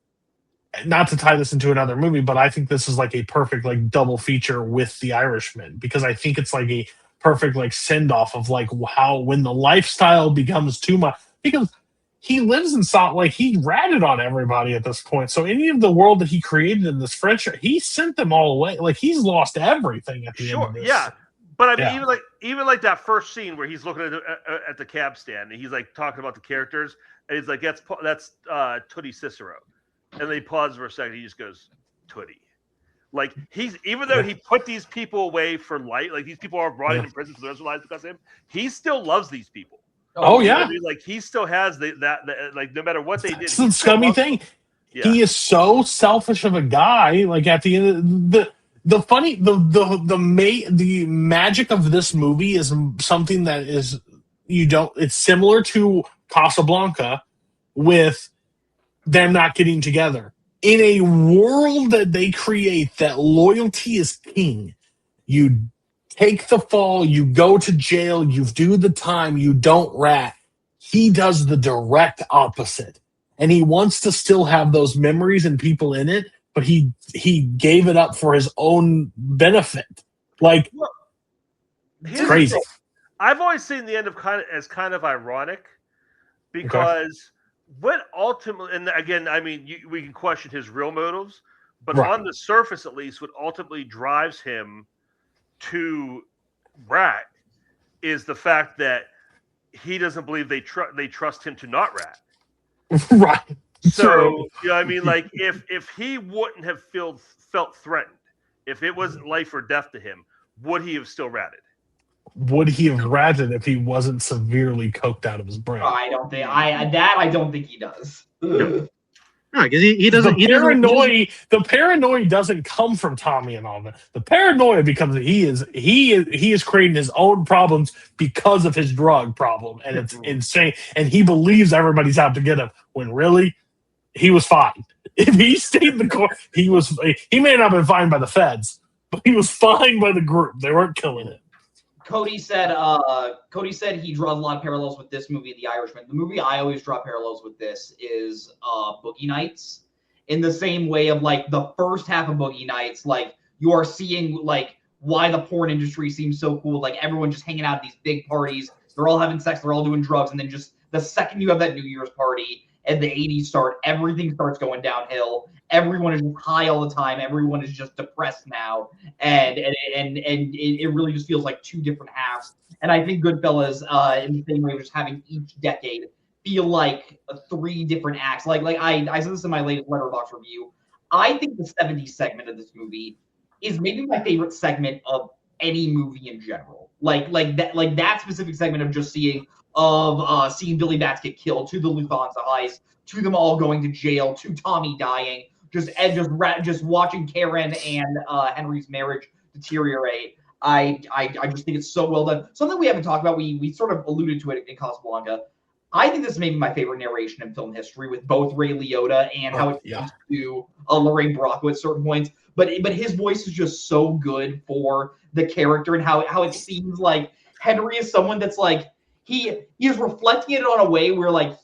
not to tie this into another movie, but I think this is like a perfect like double feature with The Irishman, because I think it's like a perfect like send off of like how when the lifestyle becomes too much, because he lives in Salt Lake. He ratted on everybody at this point. So any of the world that he created in this franchise, he sent them all away. Like he's lost everything at the end of this. Yeah. But I mean, even like that first scene where he's looking at the cab stand and he's like talking about the characters, and he's like, "That's Tootie Cicero," and they pause for a second. He just goes, "Tootie." Like even though he put these people away for life, like these people are brought in prison for the rest of their lives because of him, he still loves these people. Oh yeah, I mean, like he still has that like no matter what they did. That's the scummy thing. Yeah. He is so selfish of a guy. Like at the end of the magic of this movie is something that is it's similar to Casablanca with them not getting together. In a world that they create that loyalty is king, you take the fall, you go to jail, you do the time, you don't rat. He does the direct opposite. And he wants to still have those memories and people in it, but he gave it up for his own benefit. Like, it's crazy. I've always seen the end of kind of ironic because what ultimately, and again, I mean, we can question his real motives, but on the surface, at least, what ultimately drives him to rat is the fact that he doesn't believe they trust him to not rat. Right. So, you know what I mean? Like, if he wouldn't have felt threatened, if it wasn't life or death to him, would he have still ratted? Would he have ratted if he wasn't severely coked out of his brain? I don't think I don't think he does. No, because he doesn't. The paranoia doesn't come from Tommy and all that. The paranoia becomes that he is creating his own problems because of his drug problem, and it's insane. And he believes everybody's out to get him when really he was fine. If he stayed in the court, he may not have been fined by the feds, but he was fined by the group. They weren't killing him. Cody said he draws a lot of parallels with this movie, The Irishman. The movie I always draw parallels with this is Boogie Nights, in the same way of like the first half of Boogie Nights, like you are seeing like why the porn industry seems so cool, like everyone just hanging out at these big parties, they're all having sex, they're all doing drugs, and then just the second you have that New Year's party and the 80s start, everything starts going downhill. Everyone is just high all the time. Everyone is just depressed now, and it really just feels like two different halves. And I think Goodfellas, in the same way, just having each decade feel like three different acts. Like I said this in my latest Letterboxd review. I think the 70s segment of this movie is maybe my favorite segment of any movie in general. Like that specific segment of just seeing Billy Bats get killed, to the Lufthansa heist, to them all going to jail, to Tommy dying. Just watching Karen and Henry's marriage deteriorate. I just think it's so well done. Something we haven't talked about. We sort of alluded to it in Casablanca. I think this is maybe my favorite narration in film history, with both Ray Liotta and how it comes to Lorraine Bracco at certain points. But his voice is just so good for the character, and how it seems like Henry is someone that's like he is reflecting it on a way where like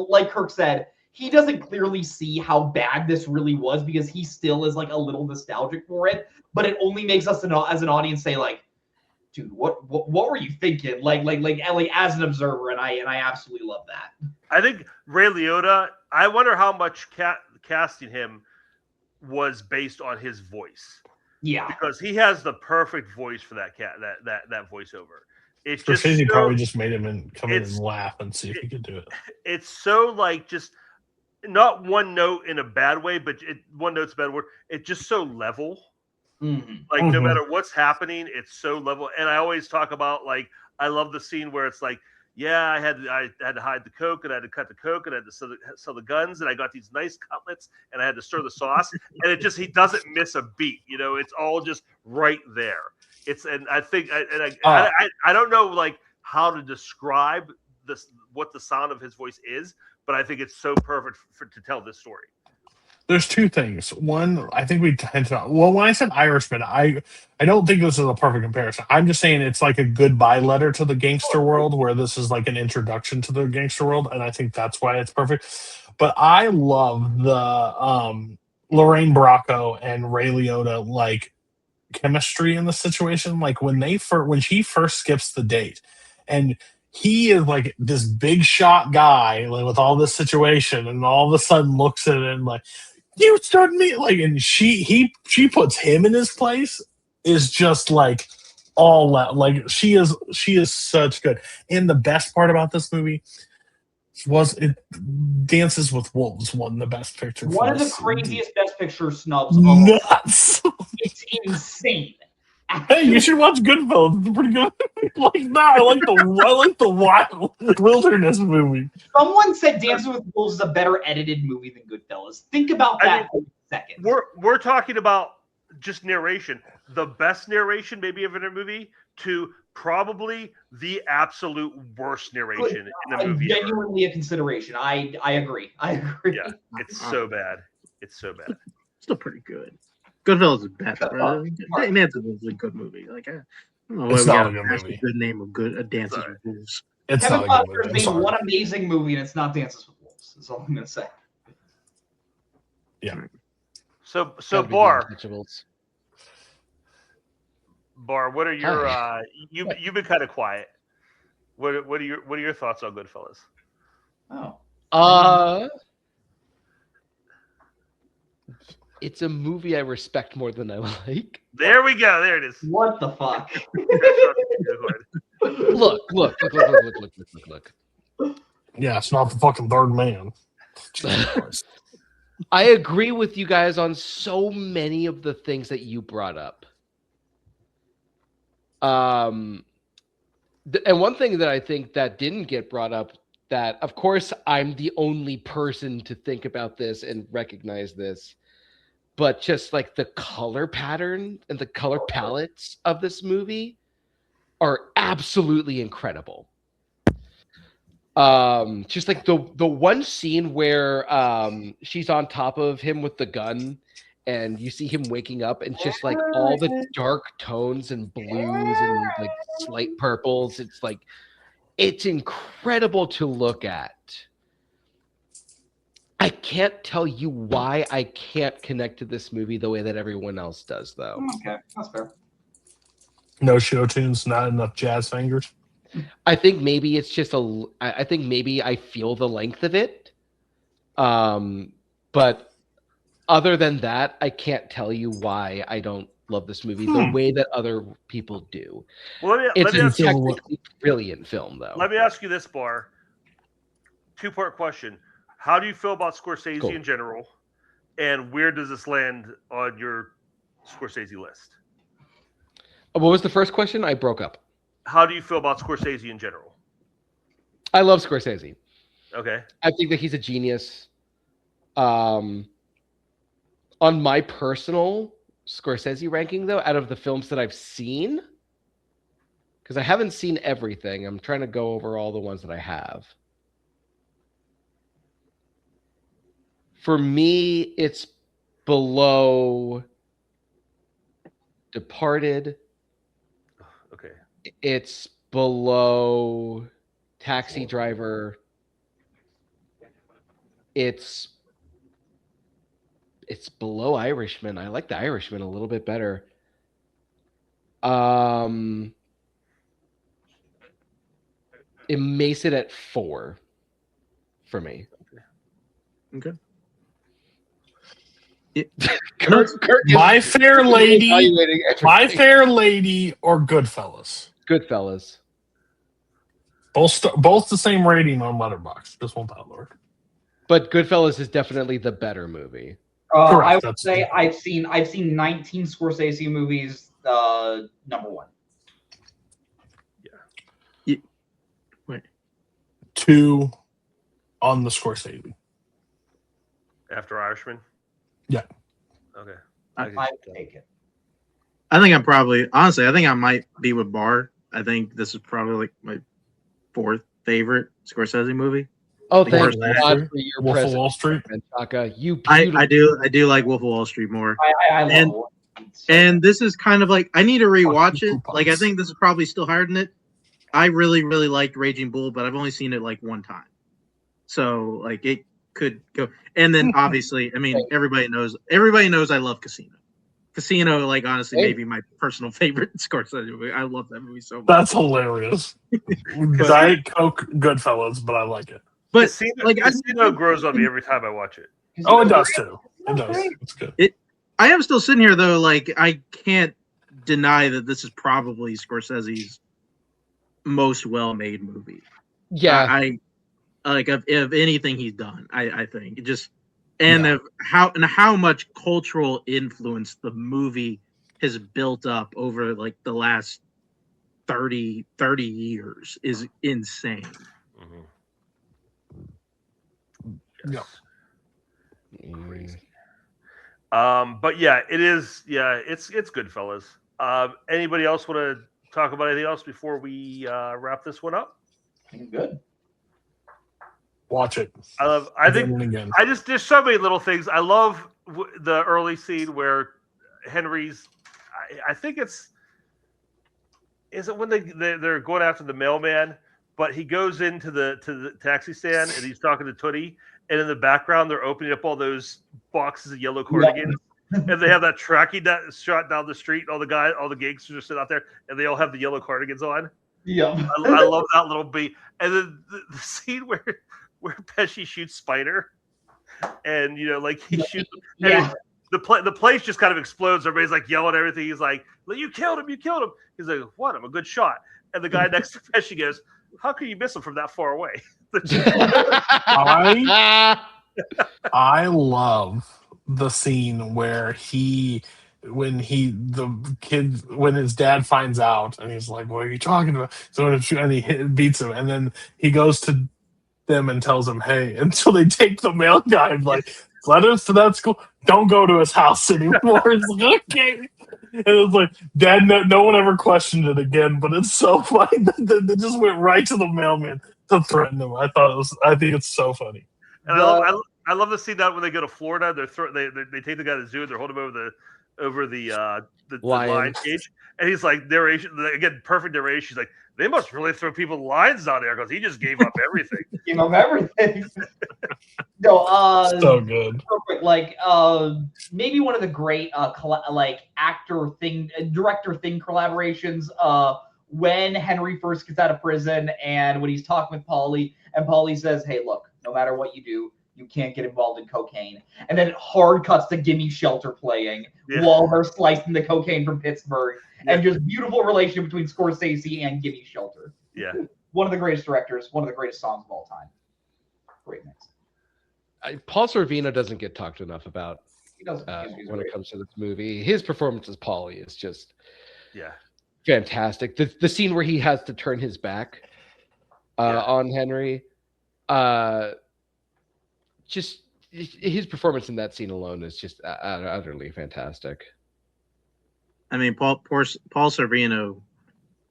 like Kirk said, he doesn't clearly see how bad this really was, because he still is like a little nostalgic for it. But it only makes us as an audience say like, dude, what were you thinking? Like as an observer, and I absolutely love that. I think Ray Liotta, I wonder how much casting him was based on his voice. Yeah, because he has the perfect voice for that voiceover. It's just he probably just made him come in and laugh and see if he could do it. It's so like just not one note in a bad way, but one note's a bad word. It's just so level. Mm-hmm. Like no matter what's happening, it's so level. And I always talk about like I love the scene where it's like, yeah, I had to hide the coke, and I had to cut the coke, and I had to sell the guns, and I got these nice cutlets, and I had to stir the sauce, and he doesn't miss a beat. You know, it's all just right there. And I think I don't know like how to describe what the sound of his voice is, but I think it's so perfect to tell this story. There's two things. One, I think we hinted on. Well, when I said Irishman, I don't think this is a perfect comparison. I'm just saying it's like a goodbye letter to the gangster world, where this is like an introduction to the gangster world, and I think that's why it's perfect. But I love the Lorraine Bracco and Ray Liotta like chemistry in the situation. Like when she first skips the date, and he is like this big shot guy, like, with all this situation, and all of a sudden looks at it and like, you started me, like, and she puts him in his place, is just like all that. Like she is such good. And the best part about this movie was it Dances with Wolves won the best picture. One of the this. craziest best picture snubs of all. Nuts. It's insane. Hey, you should watch Goodfellas. It's pretty good. I like the wild wilderness movie. Someone said Dances with Wolves is a better edited movie than Goodfellas. Think about that for a second. We're talking about just narration. The best narration maybe of a movie to probably the absolute worst narration in the movie. Genuinely a consideration. I agree. Yeah, it's so bad. It's so bad. Still pretty good. Goodfellas is better. Dances is a good movie. Like I don't know It's why not we a got good movie. the name of good Dances with Wolves. It's Kevin not a good Costner's movie. made I'm sorry. one amazing movie, and it's not Dances with Wolves. That's all I'm gonna say. Yeah. So Gotta be Bar, The Untouchables. what are your you've been kind of quiet. What are your thoughts on Goodfellas? Oh. It's a movie I respect more than I like. There we go. There it is. What the fuck? Look. Yeah, it's not the fucking third man. Jesus Christ. I agree with you guys on so many of the things that you brought up. And one thing that I think that didn't get brought up, that of course I'm the only person to think about this and recognize this, but just like the color pattern and the color palettes of this movie are absolutely incredible. Just like the one scene where she's on top of him with the gun and you see him waking up and just like all the dark tones and blues and like slight purples. It's incredible to look at. I can't tell you why I can't connect to this movie the way that everyone else does, though. Okay, that's fair. No show tunes, not enough jazz fingers. I think maybe it's just I think maybe I feel the length of it. But other than that, I can't tell you why I don't love this movie the way that other people do. Well, It's let me a ask you, technically brilliant film, though. let me ask you this, Bar. Two-part question. How do you feel about Scorsese Cool. in general? And where does this land on your Scorsese list? What was the first question? I broke up. How do you feel about Scorsese in general? I love Scorsese. Okay. I think that he's a genius. On my personal Scorsese ranking, though, out of the films that I've seen, because I haven't seen everything, I'm trying to go over all the ones that I have. For me, it's below Departed. Okay. It's below Taxi Driver. It's below Irishman. I like the Irishman a little bit better. It makes it at 4 for me. Okay. Kirk My Fair Lady, evaluating everything. My Fair Lady, or Goodfellas. Goodfellas. Both the same rating on Letterboxd. Just want that, Lord. But Goodfellas is definitely the better movie. Correct, I would that's- say I've seen 19 Scorsese movies. Number one. 2 on the Scorsese. After Irishman? Yeah. Okay. I would take it. I think I might be with Bar. I think this is probably like my 4th favorite Scorsese movie. Oh, The thank Worst God Actor. for your Wolf of presence, Wall Street. Chaka. You I beautiful. do like Wolf of Wall Street more. I love And- it. And this is kind of like I need to rewatch it. Coupons. Like I think this is probably still higher than it. I really, really liked Raging Bull, but I've only seen it like one time. So like it could go. And then obviously, I mean, everybody knows I love Casino. Casino, like honestly, maybe my personal favorite Scorsese movie. I love that movie so much. That's hilarious. Diet Coke, Goodfellas, but I like it. But Casino, like Casino grows on me every time I watch it. Oh, it does too. It does. It's good. I am still sitting here though. Like I can't deny that this is probably Scorsese's most well-made movie. Yeah, I like of anything he's done. I think just of how much cultural influence the movie has built up over like the last 30 years is insane. Yeah. But yeah, it is. Yeah, it's Goodfellas. Anybody else want to talk about anything else before we wrap this one up? I think I'm good. I Watch it. think there's so many little things. I love the early scene where Henry's. I think is it when they're going after the mailman, but he goes into the taxi stand and he's talking to Tootie, and in the background they're opening up all those boxes of yellow cardigans. Yeah. And they have that tracking shot down the street. All the gangsters are sitting out there, and they all have the yellow cardigans on. Yeah, I love that little beat. And then the scene where Pesci shoots Spider, and he shoots. Yeah. The place just kind of explodes. Everybody's like yelling everything. He's like, "You killed him! You killed him!" He's like, "What? I'm a good shot." And the guy next to Pesci goes, "How can you miss him from that far away?" I love the scene where when his dad finds out and he's like, "What are you talking about?" So and he beats him, and then he goes to them and tells him, "Hey," until they take the mail guy and like, "Letters to that school, don't go to his house anymore." It's like, okay. And it's like, Dad, no one ever questioned it again, but it's so funny that they just went right to the mailman to threaten him. I think it's so funny. And I love the scene that when they go to Florida, they take the guy to the zoo, they're holding him over the lion cage, and he's like, narration again, perfect narration. She's like, they must really throw people lions down there because he just gave up everything. Gave up everything. No, so good. Perfect. Like, maybe one of the great director thing collaborations. When Henry first gets out of prison and when he's talking with Paulie, and Paulie says, "Hey, look, no matter what you do, you can't get involved in cocaine." And then it hard cuts to Gimme Shelter playing while they're slicing the cocaine from Pittsburgh. Yeah. And just beautiful relationship between Scorsese and Gimme Shelter. Yeah. One of the greatest directors, one of the greatest songs of all time. Great mix. Paul Sorvino doesn't get talked enough about when it comes to this movie. His performance as Paulie is just fantastic. The scene where he has to turn his back on Henry, just his performance in that scene alone is just utterly fantastic. I mean, Paul Sorvino,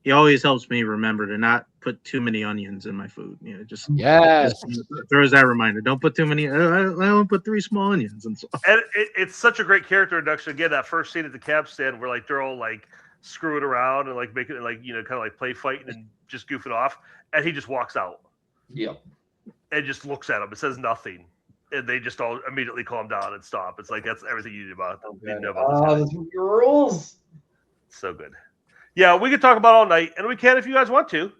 he always helps me remember to not put too many onions in my food. Just throws that reminder. Don't put too many. I only put 3 small onions. And it's such a great character introduction. Again, that first scene at the cab stand where like they're all like screwing around and like making it like kind of like play fighting and just goofing off, and he just walks out. Yeah. And just looks at him. It says nothing. And they just all immediately calm down and stop. It's like that's everything you need about them. You know about this guy. Rules. So good. Yeah, we could talk about all night, and we can if you guys want to.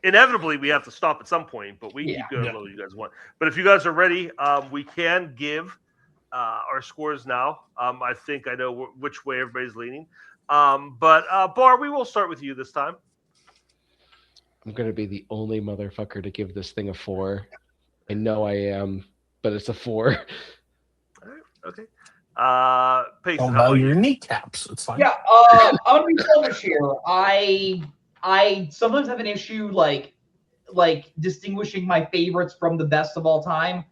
Inevitably, we have to stop at some point, but we keep going as long as you guys want. But if you guys are ready, we can give our scores now. I think I know which way everybody's leaning. But Bar, we will start with you this time. I'm going to be the only motherfucker to give this thing a 4. I know I am, but it's a 4. All right, okay. Pace, don't value your kneecaps. It's fine. Yeah, I'm gonna be selfish here. I sometimes have an issue like distinguishing my favorites from the best of all time.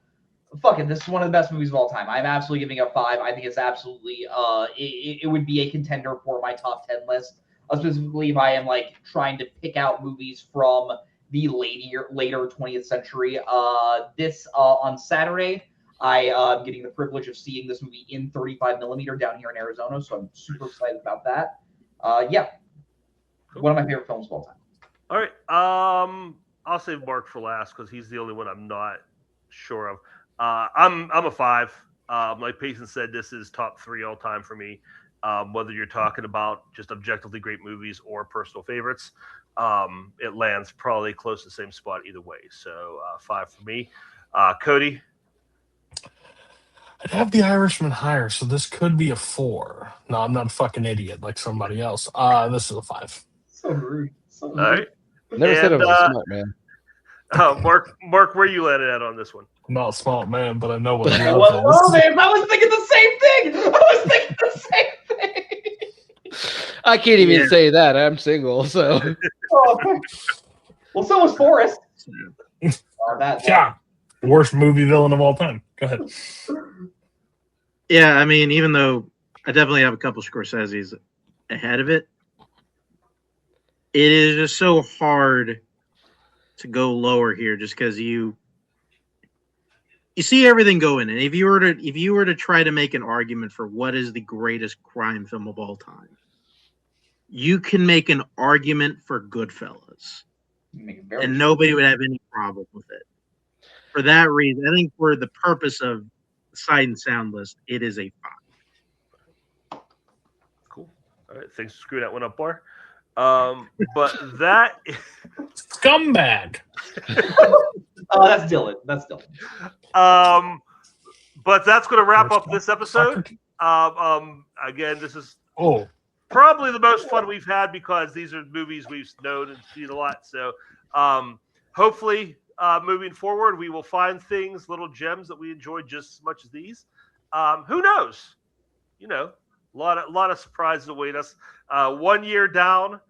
Fuck it, this is one of the best movies of all time. I'm absolutely giving it a 5. I think it's absolutely it would be a contender for my top 10 list. Specifically, if I am like trying to pick out movies from the later 20th century. This on Saturday, I am getting the privilege of seeing this movie in 35mm down here in Arizona, so I'm super excited about that. Cool. One of my favorite films of all time. All right, I'll save Mark for last because he's the only one I'm not sure of. I'm a 5. Like Payson said, this is top 3 all time for me. Whether you're talking about just objectively great movies or personal favorites, it lands probably close to the same spot either way. So 5 for me. Cody? I'd have The Irishman higher, so this could be a 4. No, I'm not a fucking idiot like somebody else. This is a 5. So rude. So rude. All right. Never said I And, was a smart man. Mark, where you landed at on this one? I'm not a smart man, but I know what I love love is. him. I was thinking the same thing. I was thinking the same thing. I can't even say that. I'm single, so. Oh, well, so was Forrest. Yeah. Worst movie villain of all time. Go ahead. Yeah, I mean, even though I definitely have a couple Scorsese's ahead of it, it is just so hard to go lower here, just because you see everything go in. And if you were to try to make an argument for what is the greatest crime film of all time, you can make an argument for Goodfellas, and nobody would have any problem with it. For that reason, I think for the purpose of Sight and Sound list, it is a 5. Cool. All right. Thanks for screwing that one up, Bar. But that Scumbag. Oh, that's Dylan. That's Dylan. But that's going to wrap up this episode. Again, this is probably the most fun we've had because these are movies we've known and seen a lot. So hopefully moving forward, we will find things, little gems that we enjoy just as much as these. Who knows? You know, a lot of surprises await us. 1 year down,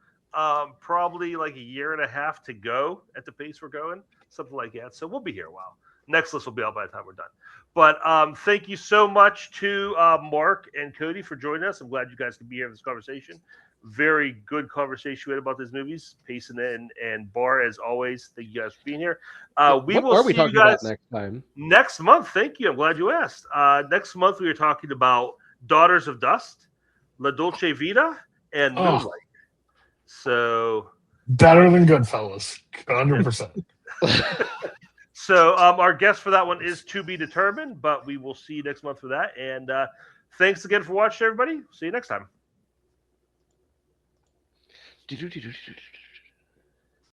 probably like a year and a half to go at the pace we're going, something like that. So we'll be here a while. Next list will be out by the time we're done. But thank you so much to Mark and Cody for joining us. I'm glad you guys could be here in this conversation. Very good conversation we had about these movies. Payson and Bar, as always, thank you guys for being here. What are we talking about next time? Next month. Thank you. I'm glad you asked. Next month, we are talking about Daughters of Dust, La Dolce Vita, and Moonlight. So better than Goodfellas, 100%. So our guest for that one is to be determined, but we will see you next month for that. And thanks again for watching, everybody. See you next time.